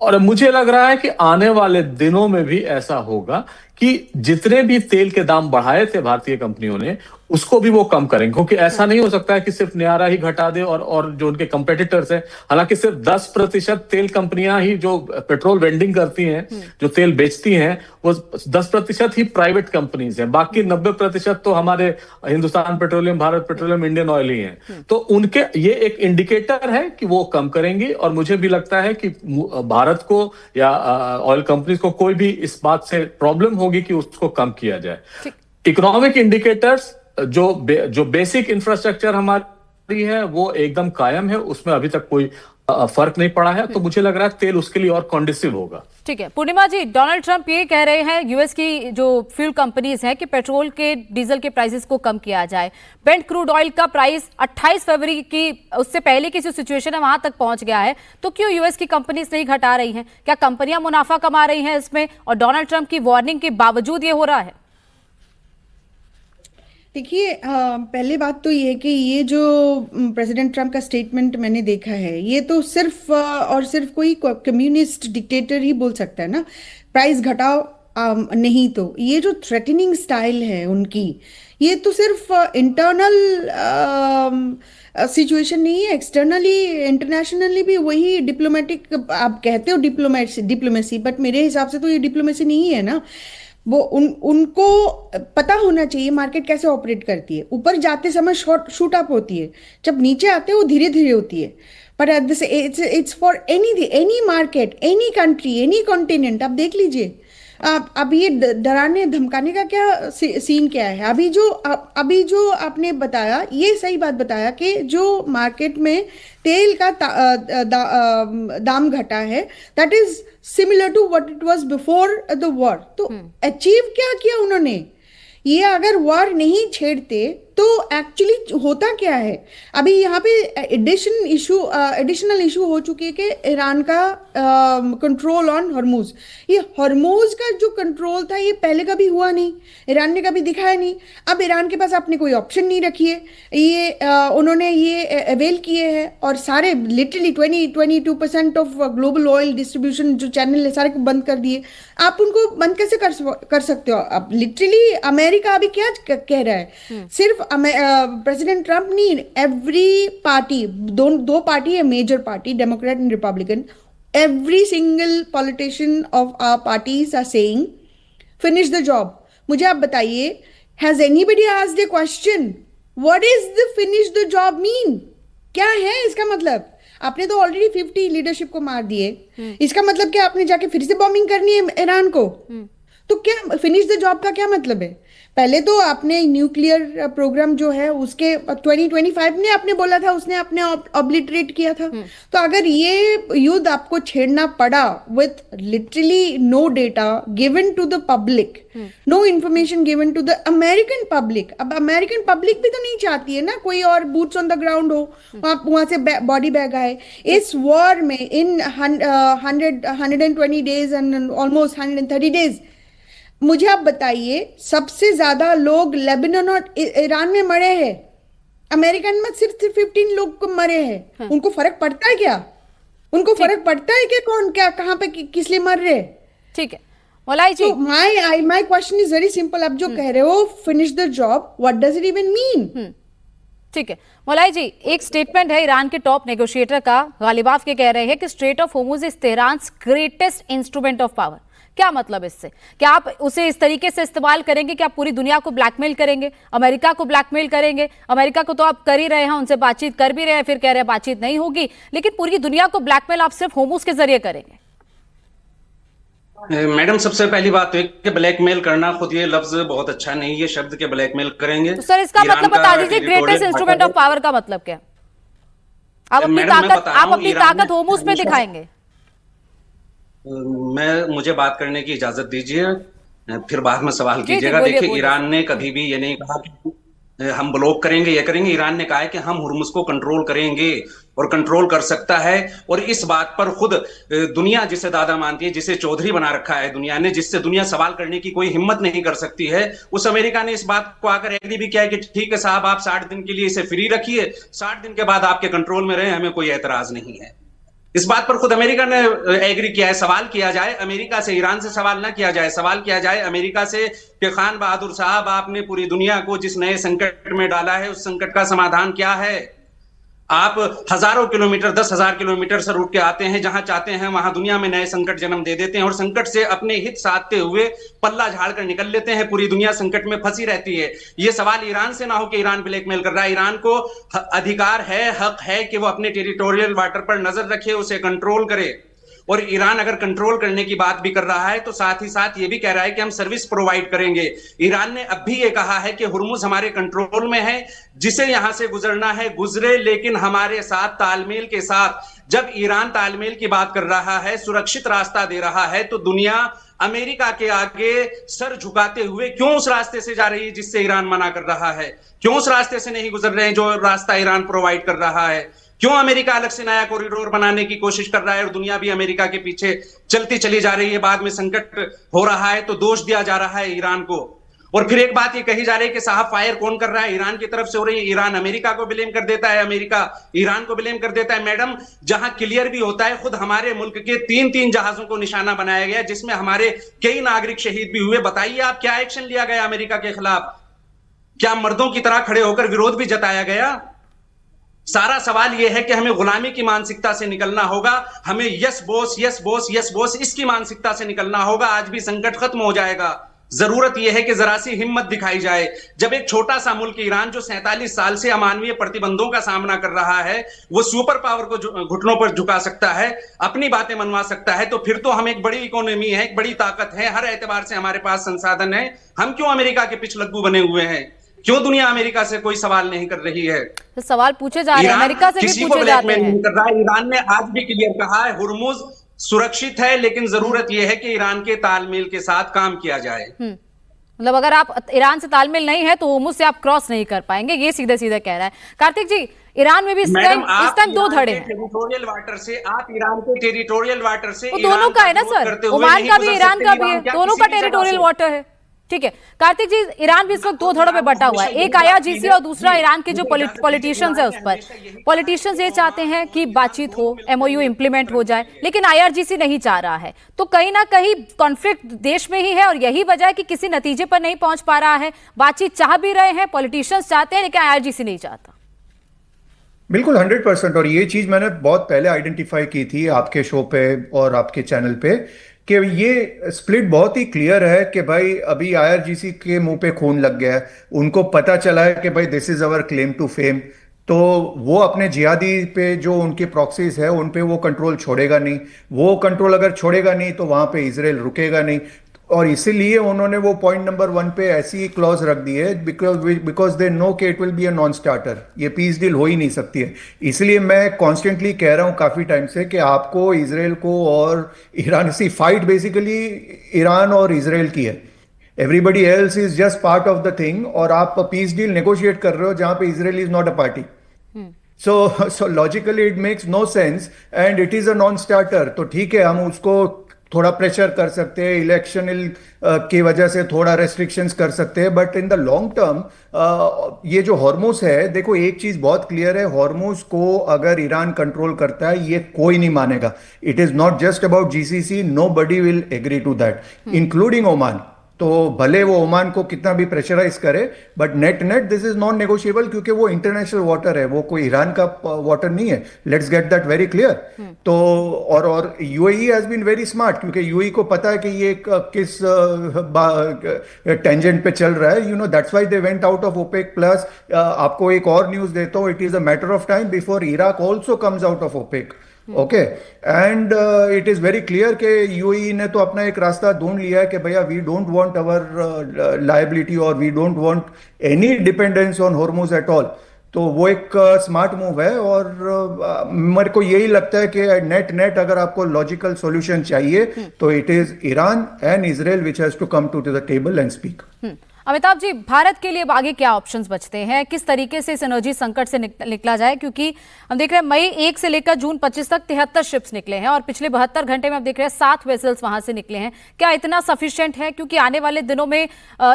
और मुझे लग रहा है कि आने वाले दिनों में भी ऐसा होगा कि जितने भी तेल के दाम बढ़ाए थे भारतीय कंपनियों ने, उसको भी वो कम करेंगे, क्योंकि ऐसा नहीं हो सकता है कि सिर्फ न्यारा ही घटा दे और जो उनके कंपेटिटर्स हैं, हालांकि सिर्फ 10% तेल कंपनियां ही जो पेट्रोल वेंडिंग करती हैं, जो तेल बेचती हैं, वो 10% ही प्राइवेट कंपनीज हैं, बाकी 90% तो हमारे Hindustan petroleum, Bharat petroleum, Indian oil ही हैं। तो उनके ये एक इंडिकेटर है कि वो कम करेंगी, और मुझे भी लगता है कि भारत को या ऑयल कंपनीज को कोई भी इस बात से प्रॉब्लम होगी कि उसको कम किया जाए। इकोनॉमिक इंडिकेटर्स, जो बेसिक इंफ्रास्ट्रक्चर हमारी है वो एकदम कायम है, उसमें अभी तक कोई फर्क नहीं पड़ा है। तो मुझे लग रहा है तेल उसके लिए और कॉन्ड्यूसिव होगा। ठीक है पूर्णिमा जी, डोनाल्ड ट्रंप ये कह रहे हैं यूएस की जो फ्यूल कंपनीज हैं कि पेट्रोल के, डीजल के प्राइसेस को कम किया जाए। ब्रेंट क्रूड ऑयल का प्राइस 28 फरवरी की, उससे पहले की जो सिचुएशन है वहां तक पहुंच गया है, तो क्यों यूएस की कंपनीज नहीं घटा रही हैं? क्या कंपनियां मुनाफा कमा रही हैं इसमें, और डोनाल्ड ट्रंप की वार्निंग के बावजूद ये हो रहा है? देखिए, पहली बात तो ये कि ये जो प्रेसिडेंट ट्रम्प का स्टेटमेंट मैंने देखा है, ये तो सिर्फ और सिर्फ कोई कम्युनिस्ट डिक्टेटर ही बोल सकता है ना, प्राइस घटाओ। नहीं तो ये जो थ्रेटनिंग स्टाइल है उनकी, ये तो सिर्फ इंटरनल सिचुएशन नहीं है, एक्सटर्नली, इंटरनेशनली भी वही डिप्लोमेटिक, आप कहते हो डिप्लोमेसी, बट मेरे हिसाब से तो ये डिप्लोमेसी नहीं है ना। वो उनको पता होना चाहिए मार्केट कैसे ऑपरेट करती है। ऊपर जाते समय शूट अप होती है, जब नीचे आते हैं वो धीरे धीरे होती है। पर at this it's for any market, any country, any continent. आप देख लीजिए, अब ये डराने धमकाने का क्या सीन क्या है? अभी जो आपने बताया, ये सही बात बताया कि जो मार्केट में तेल का दाम घटा है, that is similar to what it was before the war. तो अचीव क्या किया उन्होंने? ये अगर वॉर नहीं छेड़ते तो एक्चुअली होता क्या है? अभी यहाँ पे एडिशनल इशू हो चुकी है कि ईरान का कंट्रोल ऑन हॉर्मुज। ये हॉर्मुज का जो कंट्रोल था, ये पहले कभी हुआ नहीं, ईरान ने कभी दिखाया नहीं। अब ईरान के पास अपने कोई ऑप्शन नहीं रखी है, ये उन्होंने ये अवेल किए हैं, और सारे literally 22% of global oil distribution जो चैनल है, सारे को बंद कर दिए। आप उनको बंद कैसे कर सकते हो? अब लिटरली अमेरिका अभी क्या कह रहा है? सिर्फ प्रेसिडेंट ट्रंप नहीं, एवरी पार्टी, दो पार्टी है, major party, Democrat and Republican, every single politician of our parties are saying finish the job. मुझे आप बताइए, has anybody asked the question what is the finish the job mean? क्या है इसका मतलब? आपने तो ऑलरेडी 50 लीडरशिप को मार दिए, इसका मतलब क्या आपने जाके फिर से बॉम्बिंग करनी है ईरान को? तो क्या फिनिश द जॉब का क्या मतलब है? पहले तो आपने न्यूक्लियर प्रोग्राम जो है उसके 2025 में आपने बोला था, उसने अपने ऑब्लिटरेट किया था। तो अगर ये युद्ध आपको छेड़ना पड़ा with literally no data given to the public, no information given to the American public. अब अमेरिकन पब्लिक भी तो नहीं चाहती है ना कोई और बूट्स ऑन द ग्राउंड हो, वहां से बॉडी बैग आए। इस वॉर में इन 120 डेज एंड ऑलमोस्ट 130 डेज, मुझे आप बताइए, सबसे ज्यादा लोग लेबनान और ईरान में मरे हैं। अमेरिकन में सिर्फ 15 लोग को मरे हैं। उनको फर्क पड़ता है क्या? उनको फर्क पड़ता है कि कौन क्या कहां पे किस लिए मर रहे? ठीक है Maulai ji, my question is very simple. आप जो कह रहे हो finish the job, what does it even mean? ठीक है मौलाई जी, एक स्टेटमेंट है ईरान के टॉप नेगोशिएटर का, गालिबाफ के कह रहे हैं कि strait of Hormuz is Tehran's greatest instrument of power. क्या मतलब इससे? क्या आप उसे इस तरीके से इस्तेमाल करेंगे कि आप पूरी दुनिया को ब्लैकमेल करेंगे, अमेरिका को ब्लैकमेल करेंगे? अमेरिका को तो आप कर ही रहे हैं, उनसे बातचीत कर भी रहे हैं, फिर कह रहे हैं बातचीत नहीं होगी, लेकिन पूरी दुनिया को ब्लैकमेल आप सिर्फ होर्मुज के जरिए करेंगे। मैडम सबसे पहली बात तो कि ब्लैकमेल करना, खुद ये लफ्ज बहुत अच्छा नहीं, ये शब्द के ब्लैकमेल करेंगे। तो सर इसका ईरान मतलब का बता दीजिए, greatest territorial instrument of power का मतलब क्या? आप अपनी मैडम, मैं ताकत बता रहा हूं, ईरान ताकत ने होर्मुज पे हमेशा- दिखाएंगे। मुझे बात करने की इजाजत दीजिए, फिर बाद में सवाल जी, कीजिएगा। बोलिए, देखिए, बोलिए। ईरान ने कभी भी ये नहीं कहा कि हम ब्लॉक करेंगे, ये करेंगे। ईरान ने कहा है कि हम हुर्मुज को कंट्रोल करेंगे और कंट्रोल कर सकता है। और इस बात पर खुद दुनिया जिसे दादा मानती है, जिसे चौधरी बना रखा है दुनिया ने, जिससे दुनिया सवाल करने की कोई हिम्मत नहीं कर सकती है, उस अमेरिका ने इस बात को आकर एग्री भी किया है कि ठीक है साहब, आप 60 दिन के लिए इसे फ्री रखिए, 60 दिन के बाद आपके कंट्रोल में रहे, हमें कोई एतराज नहीं है। इस बात पर खुद अमेरिका ने एग्री किया है। सवाल किया जाए अमेरिका से, ईरान से सवाल ना किया जाए, सवाल किया जाए अमेरिका से कि खान बहादुर साहब, आपने पूरी दुनिया को जिस नए संकट में डाला है, उस संकट का समाधान क्या है? आप हजारों किलोमीटर, 10,000 किलोमीटर से उठ के आते हैं, जहां चाहते हैं वहां दुनिया में नए संकट जन्म दे देते हैं और संकट से अपने हित साधते हुए पल्ला झाड़कर निकल लेते हैं। पूरी दुनिया संकट में फंसी रहती है। यह सवाल ईरान से ना हो कि ईरान ब्लैकमेल कर रहा है। ईरान को अधिकार है, हक है कि वो अपने टेरिटोरियल वाटर पर नजर रखे, उसे कंट्रोल करे। और ईरान अगर कंट्रोल करने की बात भी कर रहा है तो साथ ही साथ ये भी कह रहा है कि हम सर्विस प्रोवाइड करेंगे। ईरान ने अब भी ये कहा है कि हुर्मुज हमारे कंट्रोल में है, जिसे यहां से गुजरना है गुजरे, लेकिन हमारे साथ तालमेल के साथ। जब ईरान तालमेल की बात कर रहा है, सुरक्षित रास्ता दे रहा है, तो दुनिया अमेरिका के आगे सर झुकाते हुए क्यों उस रास्ते से जा रही है जिससे ईरान मना कर रहा है? क्यों उस रास्ते से नहीं गुजर रहे हैं जो रास्ता ईरान प्रोवाइड कर रहा है? क्यों अमेरिका अलग से नया कॉरिडोर बनाने की कोशिश कर रहा है और दुनिया भी अमेरिका के पीछे चलती चली जा रही है? बाद में संकट हो रहा है तो दोष दिया जा रहा है ईरान को। और फिर एक बात ये कही जा रही है कि साहब फायर कौन कर रहा है? ईरान की तरफ से हो रही है। ईरान अमेरिका को ब्लेम कर देता है, अमेरिका ईरान को ब्लेम कर देता है। मैडम, जहां क्लियर भी होता है, खुद हमारे मुल्क के 3 जहाजों को निशाना बनाया गया, जिसमें हमारे कई नागरिक शहीद भी हुए। बताइए आप, क्या एक्शन लिया गया अमेरिका के खिलाफ? क्या मर्दों की तरह खड़े होकर विरोध भी जताया गया? सारा सवाल यह है कि हमें गुलामी की मानसिकता से निकलना होगा। हमें yes boss, yes boss, yes boss, इसकी मानसिकता से निकलना होगा। आज भी संकट खत्म हो जाएगा। जरूरत यह है कि जरा सी हिम्मत दिखाई जाए। जब एक छोटा सा मुल्क ईरान, जो 47 साल से अमानवीय प्रतिबंधों का सामना कर रहा है, वो सुपर पावर को घुटनों पर झुका सकता है, अपनी बातें मनवा सकता है, तो फिर तो हम एक बड़ी इकोनॉमी है, एक बड़ी ताकत है, हर एतबार से हमारे पास संसाधन है। हम क्यों अमेरिका के पिछलग्गू बने हुए हैं? क्यों दुनिया अमेरिका से कोई सवाल नहीं कर रही है? तो सवाल पूछे जा रहे हैं, अमेरिका से भी पूछे जाते हैं। नहीं कर रहा है। ईरान ने आज भी क्लियर कहा है हुर्मुज सुरक्षित है, लेकिन जरूरत यह है कि ईरान के तालमेल के साथ काम किया जाए। मतलब अगर आप ईरान से तालमेल नहीं है तो होर्मुज से आप क्रॉस नहीं कर पाएंगे, ये सीधे सीधे कह रहा है कार्तिक जी। ईरान में भी इस टाइम दो धड़े हैं। टेरिटोरियल वाटर से, आप ईरान के टेरिटोरियल वाटर से, वो दोनों का है ना सर, ओमान का भी ईरान का भी है, दोनों का टेरिटोरियल वाटर है। ठीक है कार्तिक जी, ईरान भी इस वक्त 2 धड़ों में बटा हुआ है, एक IRGC और दूसरा ईरान के जो पॉलिटिशियंस है उस पर। पॉलिटिशियंस ये चाहते हैं कि बातचीत हो, MOU इंप्लीमेंट हो जाए, लेकिन IRGC नहीं चाह रहा है। तो कहीं ना कहीं कॉन्फ्लिक्ट देश में ही है और यही वजह है कि किसी नतीजे पर नहीं पहुंच पा रहा है। बातचीत चाह भी रहे हैं, पॉलिटिशियंस चाहते हैं, लेकिन IRGC नहीं चाहता। बिल्कुल 100%। और ये चीज मैंने बहुत पहले आइडेंटिफाई की थी आपके शो पे और आपके चैनल पे कि ये स्प्लिट बहुत ही क्लियर है कि भाई अभी IRGC के मुंह पे खून लग गया है। उनको पता चला है कि भाई this is our claim to fame, तो वो अपने जिहादी पे जो उनके प्रॉक्सीज है उन पे वो कंट्रोल छोड़ेगा नहीं। वो कंट्रोल अगर छोड़ेगा नहीं तो वहां पे इजराइल रुकेगा नहीं। और इसीलिए उन्होंने वो पॉइंट नंबर 1 पे ऐसी क्लॉज रख दी है बिकॉज दे नो कि it will be a non starter, ये पीस डील हो ही नहीं सकती है। इसलिए मैं कॉन्स्टेंटली कह रहा हूं काफी टाइम से कि आपको इजराइल को और ईरान से फाइट बेसिकली ईरान और इजराइल की है। Everybody else is just part of the thing, और आप पीस डील नेगोशिएट कर रहे हो जहां पे Israel is not a party. So logically it makes no sense and it is a non starter. तो ठीक है, हम उसको थोड़ा प्रेशर कर सकते हैं, इलेक्शन की वजह से थोड़ा रेस्ट्रिक्शंस कर सकते हैं, but in the long term ये जो हॉर्मुज है, देखो एक चीज बहुत क्लियर है, हॉर्मुज को अगर ईरान कंट्रोल करता है ये कोई नहीं मानेगा। It is not just about GCC, nobody will agree to that, including Oman. तो भले वो ओमान को कितना भी प्रेशराइज करे, but net net this is non negotiable, क्योंकि वो इंटरनेशनल वाटर है, वो कोई ईरान का वाटर नहीं है। Let's get that very clear. तो और UAE has been very smart, क्योंकि यूएई को पता है कि ये किस टेंजेंट पे चल रहा है, that's why they went out of OPEC plus. आपको एक और न्यूज देता हूँ, it is a matter of time before Iraq also comes out of OPEC. Okay, and it is very clear कि यूएई ने तो अपना एक रास्ता ढूंढ लिया है कि भैया we don't want our liability और we don't want any dependence on Hormuz at all. तो वो एक स्मार्ट मूव है, और मेरे को यही लगता है कि नेट नेट अगर आपको लॉजिकल सॉल्यूशन चाहिए तो it is Iran and Israel which has to come to the table and speak. Amitabh ji, Bharat के लिए अब आगे क्या ऑप्शंस बचते हैं? किस तरीके से इस एनर्जी संकट से निकला जाए? क्योंकि हम देख रहे हैं मई 1 से लेकर जून 25 तक 73 शिप्स निकले हैं और पिछले 72 घंटे में हम देख रहे हैं 7 वेसल्स वहां से निकले हैं। क्या इतना सफिशिएंट है? क्योंकि आने वाले दिनों में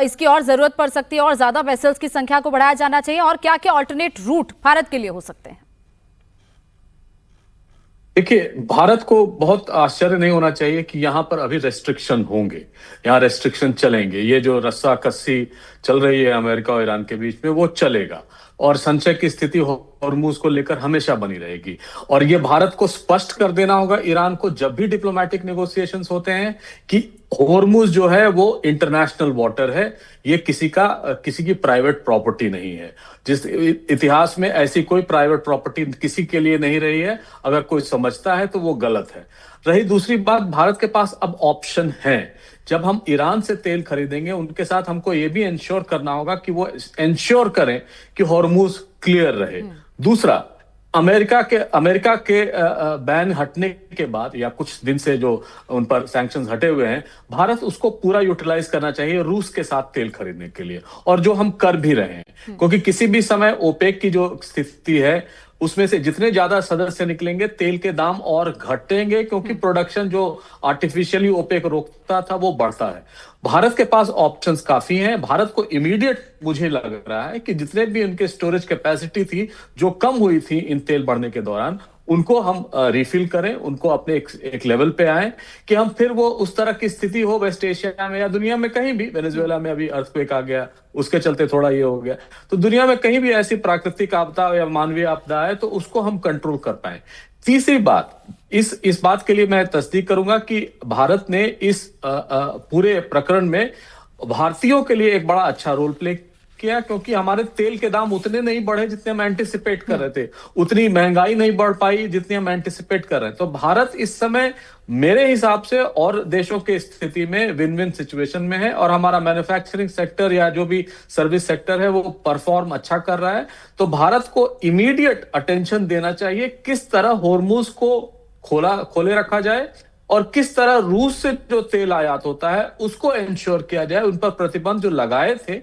इसकी और जरूरत पड़ सकती है और ज्यादा वेसल्स की संख्या को बढ़ाया जाना चाहिए। और क्या क्या ऑल्टरनेट रूट भारत के लिए हो सकते हैं? देखिए, भारत को बहुत आश्चर्य नहीं होना चाहिए कि यहाँ पर अभी रेस्ट्रिक्शन होंगे, यहाँ रेस्ट्रिक्शन चलेंगे। ये जो रस्सा कस्सी चल रही है अमेरिका और ईरान के बीच में, वो चलेगा और संशय की स्थिति हॉर्मुज को लेकर हमेशा बनी रहेगी। और ये भारत को स्पष्ट कर देना होगा ईरान को, जब भी डिप्लोमेटिक नेगोशिएशंस होते हैं, कि हॉर्मुज जो है वो इंटरनेशनल वाटर है, ये किसी की प्राइवेट प्रॉपर्टी नहीं है। जिस इतिहास में ऐसी कोई प्राइवेट प्रॉपर्टी किसी के लिए नहीं रही है। अगर कोई समझता है तो वो गलत है। रही दूसरी बात, भारत के पास अब ऑप्शन है। जब हम ईरान से तेल खरीदेंगे, उनके साथ हमको ये भी इंश्योर करना होगा कि वो इंश्योर करें कि हॉर्मुज क्लियर रहे। दूसरा, अमेरिका के बैन हटने के बाद या कुछ दिन से जो उन पर सैंक्शंस हटे हुए हैं, भारत उसको पूरा यूटिलाइज करना चाहिए रूस के साथ तेल खरीदने के लिए, और जो हम कर भी रहे हैं। क्योंकि किसी भी समय ओपेक की जो स्थिति है, उसमें से जितने ज्यादा सदस्य निकलेंगे, तेल के दाम और घटेंगे, क्योंकि प्रोडक्शन जो आर्टिफिशियली ओपेक रोकता था वो बढ़ता है। भारत के पास ऑप्शंस काफी हैं। भारत को इमीडिएट मुझे लग रहा है कि जितने भी उनके स्टोरेज कैपेसिटी थी जो कम हुई थी इन तेल बढ़ने के दौरान, उनको हम रिफिल करें, उनको अपने एक लेवल पे आए कि हम फिर वो उस तरह की स्थिति हो वेस्ट एशिया में या दुनिया में कहीं भी, वेनेजुएला में अभी अर्थक्वेक आ गया, उसके चलते थोड़ा ये हो गया, तो दुनिया में कहीं भी ऐसी प्राकृतिक आपदा या मानवीय आपदा है तो उसको हम कंट्रोल कर पाए। तीसरी बात, इस बात के लिए मैं तस्दीक करूंगा कि भारत ने इस पूरे प्रकरण में भारतीयों के लिए एक बड़ा अच्छा रोल प्ले किया, क्योंकि हमारे तेल के दाम उतने नहीं बढ़े जितने हम एंटिसिपेट कर रहे थे, उतनी महंगाई नहीं बढ़ पाई जितनी हम एंटिसिपेट कर रहे हैं। तो भारत इस समय मेरे हिसाब से और देशों के स्थिति में विन विन सिचुएशन में है, और हमारा मैन्युफैक्चरिंग सेक्टर या जो भी सर्विस सेक्टर है वो परफॉर्म अच्छा कर रहा है। तो भारत को इमीडिएट अटेंशन देना चाहिए किस तरह हॉर्मुज को खोले रखा जाए और किस तरह रूस से जो तेल आयात होता है उसको इंश्योर किया जाए, उन पर प्रतिबंध जो लगाए थे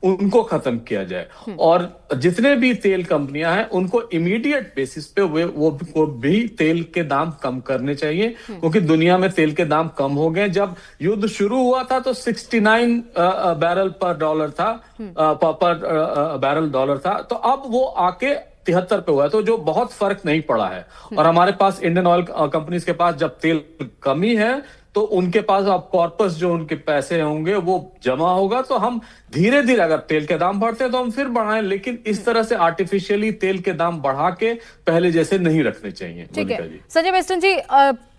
उनको खत्म किया जाए, और जितने भी तेल कंपनियां हैं उनको इमीडिएट बेसिस पे वो भी तेल के दाम कम करने चाहिए, क्योंकि दुनिया में तेल के दाम कम हो गए। जब युद्ध शुरू हुआ था तो 69 बैरल पर डॉलर था, पर बैरल डॉलर था, तो अब वो आके 73 पे हुआ है, तो जो बहुत फर्क नहीं पड़ा है। और हमारे पास इंडियन ऑयल कंपनीज के पास जब तेल कमी है तो उनके पास अब कॉर्पस जो उनके पैसे होंगे वो जमा होगा, तो हम धीरे धीरे, अगर तेल के दाम बढ़ते हैं तो हम फिर बढ़ाएं, लेकिन इस तरह से आर्टिफिशियली तेल के दाम बढ़ा के पहले जैसे नहीं रखने चाहिए। ठीक है संजय वेस्टर्न जी,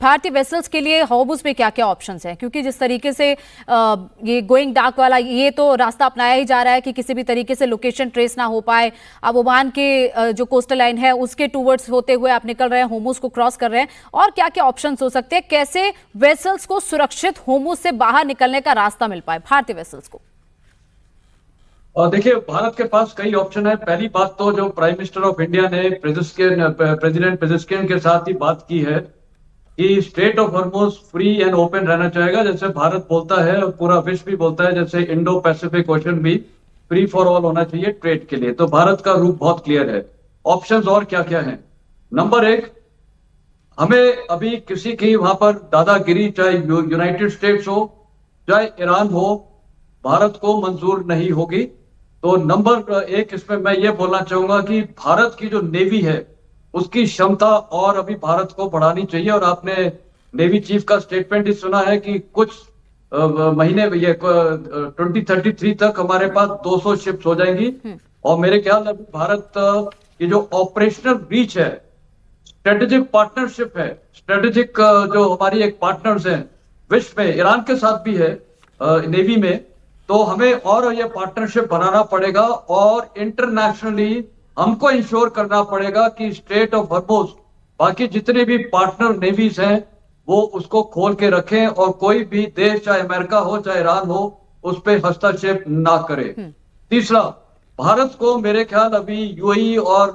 भारतीय वेसल्स के लिए हॉर्मुज में क्या क्या ऑप्शंस हैं? क्योंकि जिस तरीके से ये गोइंग डार्क वाला ये तो रास्ता अपनाया ही जा रहा है कि किसी भी तरीके से लोकेशन ट्रेस ना हो पाए। अब ओमान के जो कोस्टल लाइन है उसके टूवर्ड्स होते हुए आप निकल रहे हैं, हॉर्मुज को क्रॉस कर रहे हैं, और क्या क्या ऑप्शंस हो सकते हैं? कैसे वेसल्स को सुरक्षित हॉर्मुज से बाहर निकलने का रास्ता मिल पाए भारतीय वेसल्स को? और देखिए, भारत के पास कई ऑप्शन है। पहली बात तो जो प्राइम मिनिस्टर ऑफ इंडिया ने प्रेसिडेंट पेजेस्किन के साथ ही बात की है कि state of Hormuz free and open रहना चाहेगा, जैसे भारत बोलता है और पूरा विश्व भी बोलता है, जैसे इंडो पैसिफिक ओशन भी फ्री फॉर ऑल होना चाहिए ट्रेड के लिए। तो भारत का रूप बहुत क्लियर है। ऑप्शंस और क्या क्या हैं? नंबर 1, हमें अभी किसी की वहां पर दादागिरी, चाहे यूनाइटेड स्टेट्स हो चाहे ईरान हो, भारत को मंजूर नहीं होगी। तो नंबर 1 इसमें मैं ये बोलना चाहूंगा कि भारत की जो नेवी है उसकी क्षमता और अभी भारत को बढ़ानी चाहिए। और आपने नेवी चीफ का स्टेटमेंट ही सुना है कि कुछ महीने ये 2033 तक हमारे पास 200 शिप्स हो जाएंगी। और मेरे ख्याल में भारत की जो ऑपरेशनल रीच है, स्ट्रेटेजिक पार्टनरशिप है, स्ट्रेटेजिक जो हमारी एक पार्टनर्स हैं विश्व में, ईरान के साथ भी है नेवी में, तो हमें और ये पार्टनरशिप बनाना पड़ेगा और इंटरनेशनली हमको इंश्योर करना पड़ेगा कि स्ट्रेट ऑफ हॉर्मुज बाकी जितने भी पार्टनर नेवीज हैं वो उसको खोल के रखें और कोई भी देश, चाहे अमेरिका हो चाहे ईरान हो, उस पर हस्तक्षेप ना करे। तीसरा, भारत को मेरे ख्याल अभी यूएई और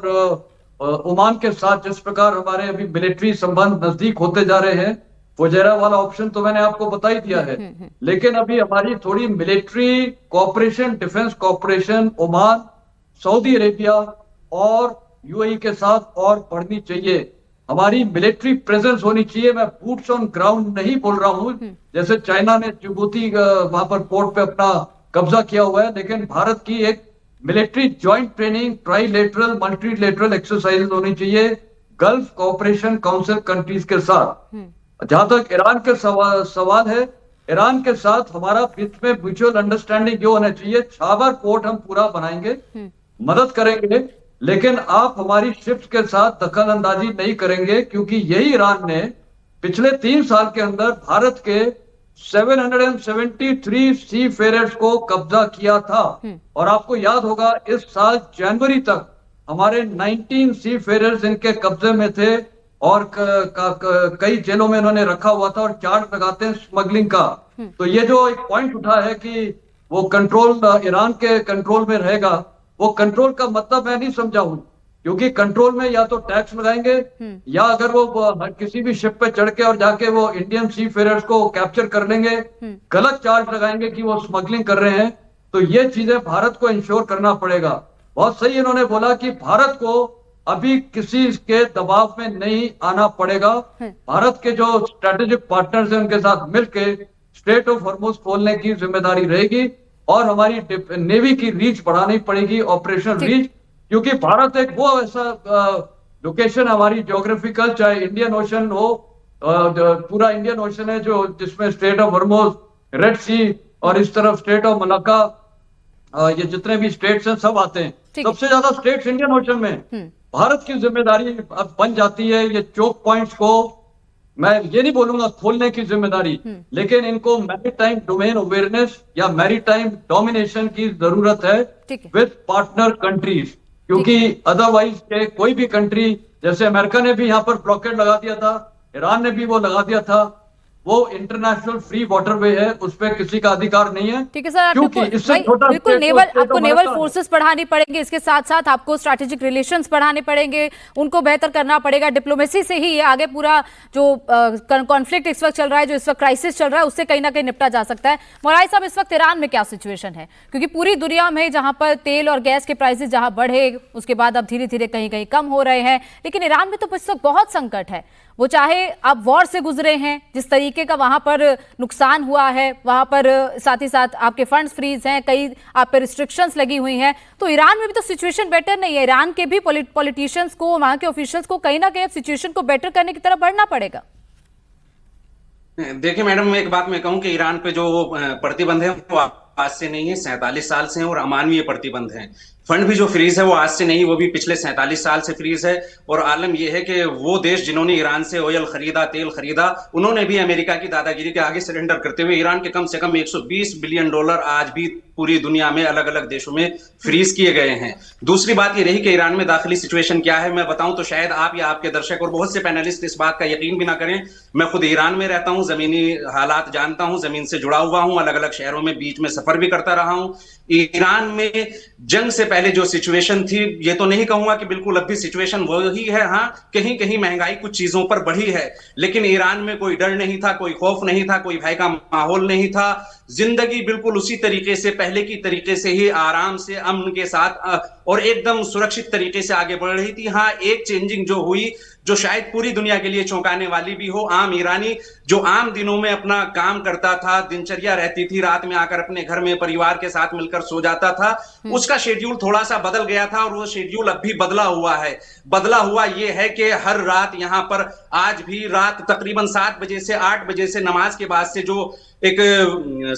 ओमान के साथ जिस प्रकार हमारे अभी मिलिट्री संबंध नजदीक होते जा रहे हैं, फुजैरा वाला ऑप्शन तो मैंने आपको बता ही दिया है, लेकिन अभी हमारी थोड़ी military cooperation, defence cooperation Oman, Saudi Arabia और यूएई के साथ और बढ़नी चाहिए। हमारी मिलिट्री प्रेजेंस होनी चाहिए। मैं बूट्स ऑन ग्राउंड नहीं बोल रहा हूं, जैसे चाइना ने जिबूती वहां पर पोर्ट पे अपना कब्जा किया हुआ है, लेकिन भारत की एक military joint training, trilateral, multilateral exercise होनी चाहिए गल्फ कोऑपरेशन काउंसिल कंट्रीज के साथ। जहां तक ईरान के सवाल है, ईरान के साथ हमारा बीच में म्यूचुअल अंडरस्टैंडिंग जो होना चाहिए, छावर पोर्ट हम पूरा बनाएंगे, मदद करेंगे, लेकिन आप हमारी शिप्स के साथ दखल अंदाजी नहीं करेंगे, क्योंकि यही ईरान ने पिछले 3 साल के अंदर भारत के 773 सी फेयरर्स को कब्जा किया था। और आपको याद होगा इस साल जनवरी तक हमारे 19 सी फेयरर्स इनके कब्जे में थे और कई जेलों में इन्होंने रखा हुआ था और चार्ज लगाते हैं स्मगलिंग का। तो ये जो एक पॉइंट उठा है कि वो कंट्रोल ईरान के कंट्रोल में रहेगा, वो कंट्रोल का मतलब मैं नहीं समझा हूं, क्योंकि कंट्रोल में या तो टैक्स लगाएंगे या अगर वो किसी भी शिप पे चढ़ के और जाके वो इंडियन सी फेयरर्स को कैप्चर कर लेंगे, गलत चार्ज लगाएंगे कि वो स्मगलिंग कर रहे हैं। तो ये चीजें भारत को इंश्योर करना पड़ेगा। बहुत सही इन्होंने बोला कि भारत को अभी किसी के दबाव में नहीं आना पड़ेगा। भारत के जो स्ट्रेटेजिक पार्टनर्स हैं उनके साथ मिलकर स्ट्रेट ऑफ हॉर्मुज खोलने की जिम्मेदारी रहेगी और हमारी नेवी की रीच बढ़ानी पड़ेगी, ऑपरेशनल रीच, क्योंकि भारत एक वो ऐसा लोकेशन हमारी ज्योग्राफिकल, चाहे इंडियन ओशन हो, पूरा इंडियन ओशन है जो जिसमें स्ट्रेट ऑफ हॉर्मुज, रेड सी और इस तरफ स्ट्रेट ऑफ मलाक्का, ये जितने भी स्टेट्स हैं सब आते हैं। सबसे ज्यादा स्टेट्स इंडियन ओशन में। भारत की जिम्मेदारी अब बन जाती है ये चोक पॉइंट्स को, मैं ये नहीं बोलूंगा खोलने की जिम्मेदारी, लेकिन इनको मैरीटाइम डोमेन अवेयरनेस या मैरीटाइम डोमिनेशन की जरूरत है विद पार्टनर कंट्रीज, क्योंकि अदरवाइज के कोई भी कंट्री, जैसे अमेरिका ने भी यहाँ पर ब्लॉकेड लगा दिया था, ईरान ने भी वो लगा दिया था, वो इंटरनेशनल फ्री वाटरवे है, उस पर किसी का अधिकार नहीं है। ठीक है सर, बिल्कुल आपको नेवल फोर्सेस बढ़ानी पड़ेंगे, इसके साथ साथ आपको स्ट्रैटेजिक रिलेशंस बढ़ाने पड़ेंगे, उनको बेहतर करना पड़ेगा। डिप्लोमेसी से ही ये आगे पूरा जो कॉन्फ्लिक्ट इस वक्त चल रहा है, जो इस वक्त क्राइसिस चल रहा है, उससे कहीं ना कहीं निपटा जा सकता है। मोराई साहब, इस वक्त ईरान में क्या सिचुएशन है? क्योंकि पूरी दुनिया में जहां पर तेल और गैस के प्राइसेस जहां बढ़े, उसके बाद अब धीरे धीरे कहीं कहीं कम हो रहे हैं, लेकिन ईरान में तो इस वक्त बहुत संकट है। वो चाहे आप वॉर से गुजरे हैं, जिस तरीके का वहां पर नुकसान हुआ है, वहां पर साथ ही साथ आपके फंड्स फ्रीज हैं, कई आप पे रिस्ट्रिक्शंस लगी हुई हैं, तो ईरान में भी तो सिचुएशन बेटर नहीं है। ईरान के भी पॉलिटिशियंस को, वहां के ऑफिशियल्स को कहीं ना कहीं सिचुएशन को बेटर करने की तरफ बढ़ना पड़ेगा। देखिए मैडम, एक बात मैं कहूं कि ईरान पे जो प्रतिबंध है वो आज से नहीं है, 47 साल से हैं और अमानवीय प्रतिबंध हैं। फंड भी जो फ्रीज है वो आज से नहीं, वो भी पिछले 47 साल से फ्रीज है। और आलम यह है कि वो देश जिन्होंने ईरान से ऑयल खरीदा, तेल खरीदा, उन्होंने भी अमेरिका की दादागिरी के आगे सरेंडर करते हुए ईरान के कम से कम $120 बिलियन आज भी पूरी दुनिया में अलग अलग देशों में फ्रीज किए गए हैं। दूसरी बात ये रही कि ईरान में दाखिली सिचुएशन क्या है, मैं बताऊं तो शायद आप या आपके दर्शक और बहुत से पैनलिस्ट इस बात का यकीन भी ना करें। मैं खुद ईरान में रहता हूं, जमीनी हालात जानता हूं, जमीन से जुड़ा हुआ हूं, अलग अलग शहरों में बीच में सफर भी करता रहा हूं। ईरान में जंग से पहले जो सिचुएशन थी, ये तो नहीं कहूंगा कि बिल्कुल अब भी सिचुएशन वही है, हाँ कहीं कहीं महंगाई कुछ चीजों पर बढ़ी है, लेकिन ईरान में कोई डर नहीं था, कोई खौफ नहीं था, कोई भय का माहौल नहीं था। जिंदगी बिल्कुल उसी तरीके से, पहले की तरीके से ही आराम से, अमन के साथ और एकदम सुरक्षित तरीके से आगे बढ़ रही थी। हाँ, एक चेंजिंग जो हुई, जो शायद पूरी दुनिया के लिए चौंकाने वाली भी हो, आम ईरानी जो आम दिनों में अपना काम करता था, दिनचर्या रहती थी, रात में आकर अपने घर में परिवार के साथ मिलकर सो जाता था, उसका शेड्यूल थोड़ा सा बदल गया था और वो शेड्यूल अब भी बदला हुआ है। बदला हुआ ये है कि हर रात यहां पर आज भी रात तकरीबन 7 बजे से 8 बजे से नमाज के बाद से जो एक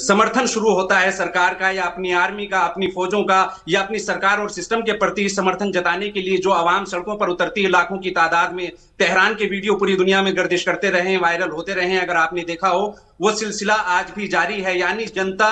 समर्थन शुरू होता है सरकार का या अपनी आर्मी का, अपनी फौजों का, या अपनी सरकार और सिस्टम के प्रति समर्थन जताने के लिए जो आवाम सड़कों पर उतरती है लाखों की तादाद में, तेहरान के वीडियो पूरी दुनिया में गर्दिश करते रहे हैं, वायरल होते रहे हैं, अगर आपने देखा हो, वो सिलसिला आज भी जारी है। यानी जनता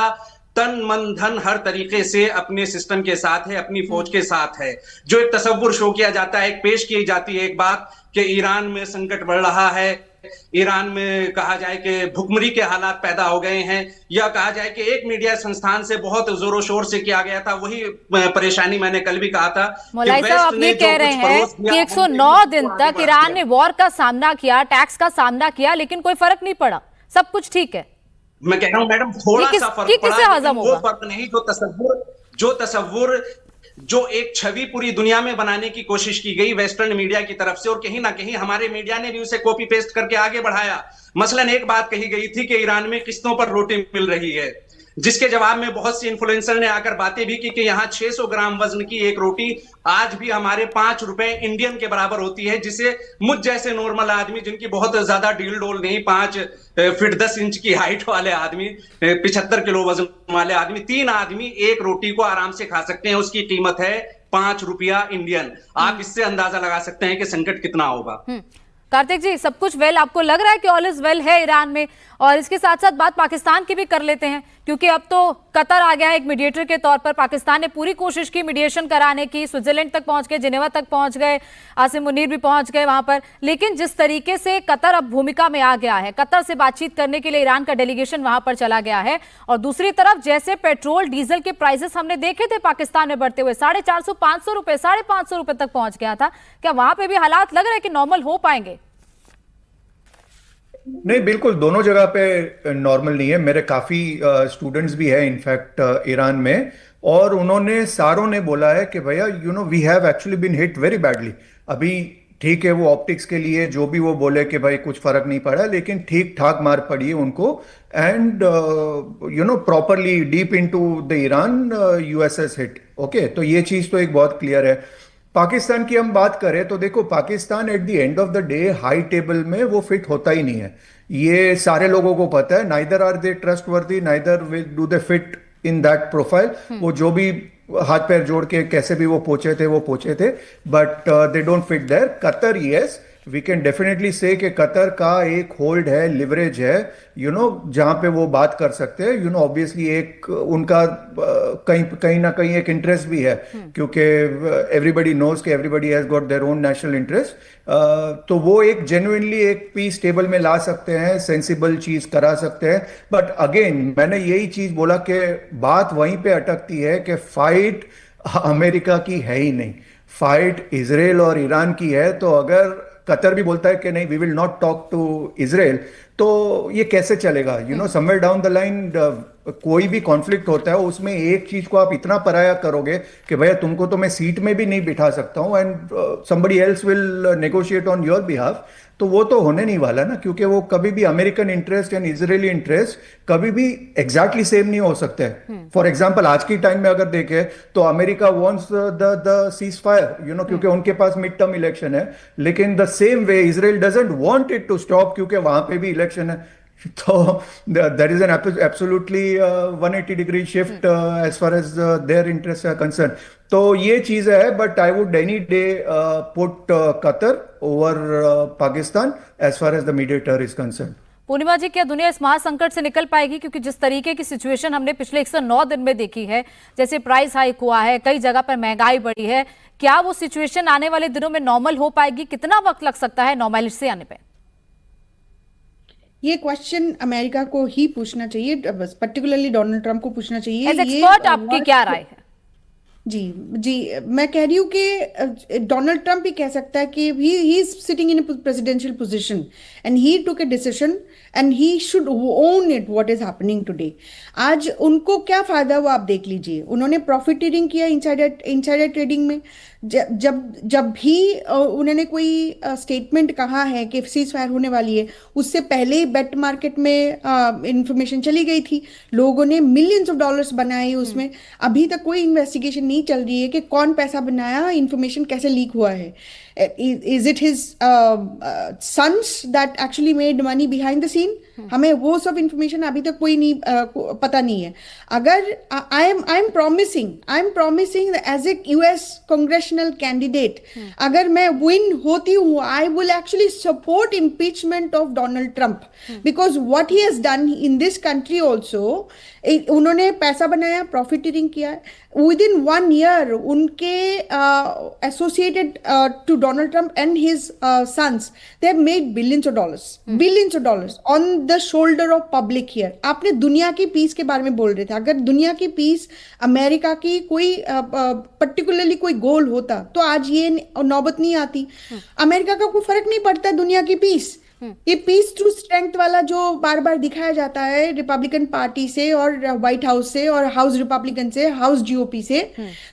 तन मन धन हर तरीके से अपने सिस्टम के साथ है, अपनी फौज के साथ है। जो एक तस्वुर शो किया जाता है, एक पेश की जाती है एक बात कि ईरान में संकट बढ़ रहा है, ईरान में कहा जाए कि भुखमरी के हालात पैदा हो गए हैं, या कहा जाए कि एक मीडिया संस्थान से बहुत जोरों शोर से किया गया था, वही परेशानी मैंने कल भी कहा था। मौलाई साहब, आप ये कह रहे हैं कि 109 दिन तक ईरान ने वॉर का सामना किया, टैक्स का सामना किया, लेकिन कोई फर्क नहीं पड़ा, सब कुछ ठीक है। मैं कह रहा हूं मैडम, थोड़ा सा फर्क पड़ा, लेकिन वो फर्क नहीं जो तस्वुर जो एक छवि पूरी दुनिया में बनाने की कोशिश की गई वेस्टर्न मीडिया की तरफ से, और कहीं ना कहीं हमारे मीडिया ने भी उसे कॉपी पेस्ट करके आगे बढ़ाया। मसलन एक बात कही गई थी कि ईरान में किस्तों पर रोटी मिल रही है, जिसके जवाब में बहुत सी इन्फ्लुएंसर ने आकर बातें भी की कि यहाँ 600 ग्राम वजन की एक रोटी आज भी हमारे 5 रुपए इंडियन के बराबर होती है, जिसे मुझ जैसे नॉर्मल आदमी, जिनकी बहुत ज्यादा डील डोल नहीं, 5 फीट 10 इंच की हाइट वाले आदमी, 75 किलो वजन वाले आदमी, 3 आदमी एक रोटी को आराम से खा सकते हैं। उसकी कीमत है 5 रुपया इंडियन। आप इससे अंदाजा लगा सकते हैं कि संकट कितना होगा। कार्तिक जी, सब कुछ वेल, आपको लग रहा है कि ऑल इज वेल है ईरान में? और इसके साथ साथ बात पाकिस्तान की भी कर लेते हैं, क्योंकि अब तो कतर आ गया है एक मीडिएटर के तौर पर। पाकिस्तान ने पूरी कोशिश की मीडिएशन कराने की, स्विट्जरलैंड तक पहुंच गए, जिनेवा तक पहुंच गए, आसिम मुनीर भी पहुंच गए वहां पर, लेकिन जिस तरीके से कतर अब भूमिका में आ गया है, कतर से बातचीत करने के लिए ईरान का डेलीगेशन वहां पर चला गया है, और दूसरी तरफ जैसे पेट्रोल डीजल के प्राइसेस हमने देखे थे पाकिस्तान में बढ़ते हुए, 450 500 रुपए, 550 रुपए तक पहुंच गया था, क्या वहां पर भी हालात लग रहे हैं कि नॉर्मल हो पाएंगे? नहीं, बिल्कुल दोनों जगह पे नॉर्मल नहीं है। मेरे काफ़ी स्टूडेंट्स भी हैं इनफैक्ट ईरान में, और उन्होंने सारों ने बोला है कि भैया we have actually been hit very badly. अभी ठीक है, वो ऑप्टिक्स के लिए जो भी वो बोले कि भाई कुछ फर्क नहीं पड़ा, लेकिन ठीक ठाक मार पड़ी है उनको, and properly deep into the Iran USS hit. Okay, तो ये चीज़ तो एक बहुत क्लियर है। पाकिस्तान की हम बात करें तो देखो, Pakistan at the end of the day high table में वो फिट होता ही नहीं है, ये सारे लोगों को पता है। नाइदर आर दे ट्रस्ट वर्दी, neither do they fit in that profile. वो जो भी हाथ पैर जोड़ के कैसे भी वो पहुंचे थे, but they don't fit there. Qatar, yes, we can definitely say कि कतर का एक होल्ड है, लिवरेज है, जहां पे वो बात कर सकते हैं। ऑब्वियसली एक उनका कहीं ना कहीं एक इंटरेस्ट भी है, क्योंकि एवरीबडी नोज कि everybody has got their own national interest. तो वो एक जेन्युइनली एक पीस टेबल में ला सकते हैं, सेंसिबल चीज करा सकते हैं। बट अगेन मैंने यही चीज बोला कि बात वहीं पे अटकती है कि फाइट अमेरिका की है ही नहीं, फाइट इजराइल और ईरान की है। तो अगर कतर भी बोलता है कि नहीं, we will not talk to Israel, तो ये कैसे चलेगा? समवेयर डाउन द लाइन कोई भी कॉन्फ्लिक्ट होता है, उसमें एक चीज को आप इतना पराया करोगे कि भैया तुमको तो मैं सीट में भी नहीं बिठा सकता हूं, and somebody else will negotiate on your behalf, तो वो तो होने नहीं वाला ना, क्योंकि वो कभी भी American interest and Israeli interest कभी भी एग्जैक्टली सेम नहीं हो सकते। फॉर एग्जांपल आज की टाइम में अगर देखें तो America wants the ceasefire, क्योंकि उनके पास मिड टर्म इलेक्शन है, लेकिन the same way Israel doesn't want it to stop, क्योंकि वहां पे भी इलेक्शन है। तो there is an absolutely 180 degree shift as far as their interests are concerned. तो ये चीज है, but I would any day put Qatar over Pakistan as far as the mediator is concerned. पूर्णिमा जी, क्या दुनिया इस महासंकट से निकल पाएगी? क्योंकि जिस तरीके की सिचुएशन हमने पिछले 109 दिन में देखी है, जैसे प्राइस हाइक हुआ है, कई जगह पर महंगाई बढ़ी है, क्या वो सिचुएशन आने वाले दिनों में नॉर्मल हो पाएगी? कितना वक्त लग सकता है नॉर्मलिटी से आने पे? ये क्वेश्चन अमेरिका को ही पूछना चाहिए, पर्टिकुलरली डोनाल्ड ट्रंप को पूछना चाहिए। एज एक्सपर्ट आपकी क्या राय है? जी, मैं कह रही हूँ कि डोनाल्ड ट्रंप ही कह सकता है कि he is sitting in presidential position and he took a decision and he should own it what is happening today. आज उनको क्या फायदा हुआ आप देख लीजिए, उन्होंने प्रॉफिटियरिंग किया इनसाइडर ट्रेडिंग में। जब भी उन्होंने कोई स्टेटमेंट कहा है कि सीज फायर होने वाली है, उससे पहले ही बेट मार्केट में इंफॉर्मेशन चली गई थी, लोगों ने मिलियंस ऑफ डॉलर्स बनाए उसमें। अभी तक कोई इन्वेस्टिगेशन नहीं चल रही है कि कौन पैसा बनाया, इंफॉर्मेशन कैसे लीक हुआ है। Is it his sons that actually made money behind the scene? हमें वो सब इंफॉर्मेशन अभी तक कोई नहीं पता नहीं है। अगर I am promising as a US congressional candidate, अगर मैं विन होती हूँ, I will actually support impeachment of Donald Trump, because what he has done in this country also, उन्होंने पैसा बनाया, प्रॉफिटियरिंग किया। विद इन 1 year उनके associated to Donald Trump and his sons, they have made billions of dollars on the shoulder of public here. आपने दुनिया की piece के बारे में बोल रहे थे, अगर दुनिया की पीस अमेरिका की कोई पर्टिकुलरली कोई गोल होता तो आज ये नौबत नहीं आती। अमेरिका का कोई फर्क नहीं पड़ता दुनिया की पीस। ये पीस टू स्ट्रेंथ वाला जो बार बार दिखाया जाता है रिपब्लिकन पार्टी से और व्हाइट हाउस से और हाउस रिपब्लिकन से, हाउस जीओपी से,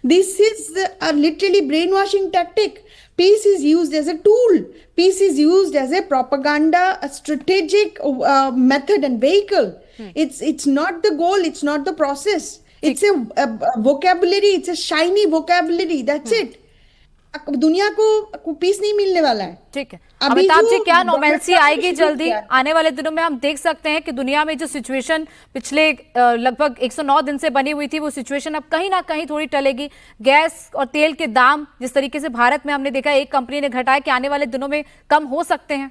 this is literally brain washing tactic. Peace is used as a tool. Peace is used as a propaganda, a strategic method and vehicle. It's not the goal. It's not the process. It's a vocabulary. It's a shiny vocabulary. That's it. दुनिया को piece नहीं मिलने वाला है। ठीक है अमिताभ जी, क्या नॉर्मेल्सी आएगी जल्दी? आने वाले दिनों में हम देख सकते हैं कि दुनिया में जो सिचुएशन पिछले लगभग 109 दिन से बनी हुई थी, वो सिचुएशन अब कहीं ना कहीं थोड़ी टलेगी। गैस और तेल के दाम जिस तरीके से भारत में हमने देखा, एक कंपनी ने घटाया, कि आने वाले दिनों में कम हो सकते हैं?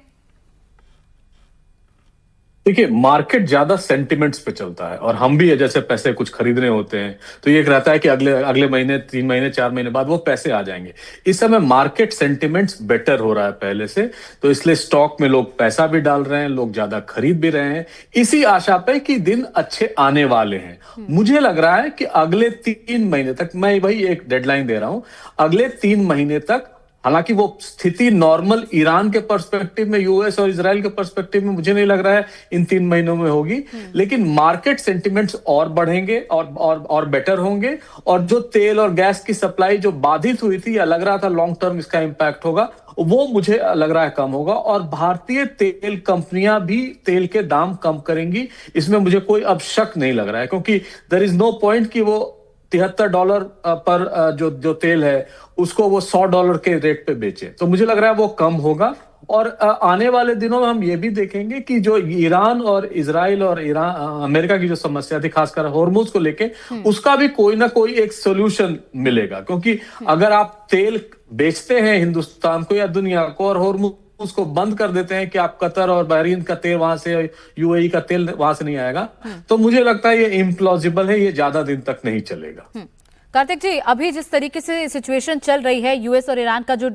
देखिए, मार्केट ज्यादा सेंटिमेंट्स पे चलता है, और हम भी है जैसे पैसे कुछ खरीदने होते हैं तो ये रहता है कि अगले महीने, 3 महीने 4 महीने बाद वो पैसे आ जाएंगे। इस समय मार्केट सेंटिमेंट्स बेटर हो रहा है पहले से, तो इसलिए स्टॉक में लोग पैसा भी डाल रहे हैं, लोग ज्यादा खरीद भी रहे हैं, इसी आशा पे कि दिन अच्छे आने वाले हैं। मुझे लग रहा है कि अगले 3 महीने तक, मैं वही एक डेडलाइन दे रहा हूं, अगले 3 महीने तक, हालांकि वो स्थिति नॉर्मल ईरान के पर्सपेक्टिव में, यूएस और इजराइल के पर्सपेक्टिव में मुझे नहीं लग रहा है इन 3 महीनों में होगी, लेकिन मार्केट सेंटिमेंट्स और बढ़ेंगे और बेटर होंगे, और जो तेल और गैस की सप्लाई जो बाधित हुई थी या लग रहा था लॉन्ग टर्म इसका इंपैक्ट होगा, वो मुझे लग रहा है कम होगा, और भारतीय तेल कंपनियां भी तेल के दाम कम करेंगी, इसमें मुझे कोई अब शक नहीं लग रहा है, क्योंकि देयर इज नो पॉइंट कि वो $73 पर जो तेल है उसको वो $100 के रेट पे बेचे। तो मुझे लग रहा है वो कम होगा, और आने वाले दिनों में हम ये भी देखेंगे कि जो ईरान और इजराइल और अमेरिका की जो समस्या थी खासकर हॉर्मुज को लेके, उसका भी कोई ना कोई एक सोल्यूशन मिलेगा, क्योंकि अगर आप तेल बेचते हैं हिंदुस्तान को या दुनिया को और हॉर्मुज उसको बंद कर देते हैं कि आप कतर और बहरीन का तेल वहां से, यूएई का तेल वहां से नहीं आएगा, तो मुझे लगता है ये इम्प्लॉजिबल है, ये ज्यादा दिन तक नहीं चलेगा। कार्तिक जी, अभी जिस तरीके से सिचुएशन चल रही है, यूएस और ईरान का जो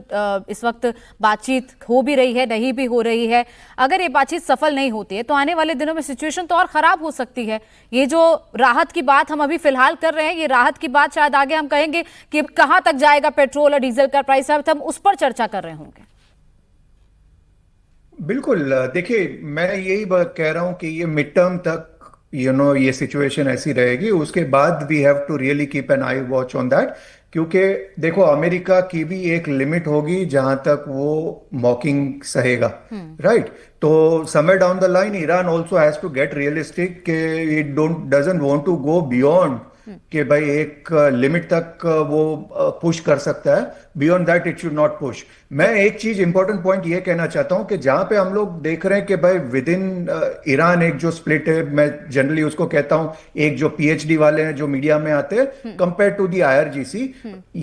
इस वक्त बातचीत हो भी रही है, नहीं भी हो रही है, अगर ये बातचीत सफल नहीं होती है तो आने वाले दिनों में सिचुएशन तो और खराब हो सकती है। ये जो राहत की बात हम अभी फिलहाल कर रहे हैं, ये राहत की बात शायद आगे हम कहेंगे कि कहां तक जाएगा पेट्रोल और डीजल का प्राइस, हम उस पर चर्चा कर रहे होंगे। बिल्कुल, देखिए मैं यही बात कह रहा हूं कि ये मिड टर्म तक ये सिचुएशन ऐसी रहेगी, उसके बाद we have to really keep an eye on that दैट, क्योंकि देखो अमेरिका की भी एक लिमिट होगी जहां तक वो मॉकिंग सहेगा, राइट? तो somewhere down the line Iran also has to get realistic कि it doesn't want to go beyond कि भाई एक लिमिट तक वो पुश कर सकता है, beyond that it should not push. मैं एक चीज इंपॉर्टेंट पॉइंट ये कहना चाहता हूं कि जहां पे हम लोग देख रहे हैं कि भाई विद इन ईरान एक जो स्प्लिट है, मैं जनरली उसको कहता हूं एक जो पीएचडी वाले हैं जो मीडिया में आते हैं कंपेयर टू दी आईआरजीसी,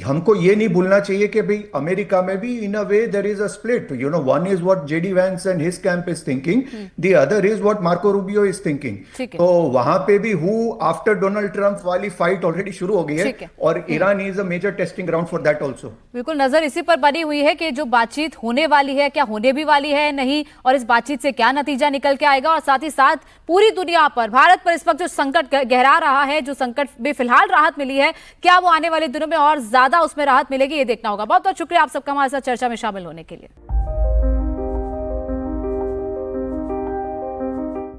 हमको ये नहीं भूलना चाहिए कि भाई अमेरिका में भी in a way there is a split, one is what JD Vance and his camp is thinking, the other is what Marco Rubio is thinking. तो वहां पे भी हु आफ्टर डोनाल्ड ट्रंप वाली फाइट ऑलरेडी शुरू हो गई है, और Iran is a major testing ground for that also. बिल्कुल, नजर इसी पर बनी हुई है कि जो बातचीत होने वाली है, क्या होने भी वाली है नहीं, और इस बातचीत से क्या नतीजा निकल के आएगा, और साथ ही साथ पूरी दुनिया पर, भारत पर इस वक्त जो संकट गहरा रहा है, जो संकट में फिलहाल राहत मिली है, क्या वो आने वाले दिनों में और ज्यादा उसमें राहत मिलेगी, ये देखना होगा। बहुत बहुत शुक्रिया आप सबका हमारे साथ चर्चा में शामिल होने के लिए।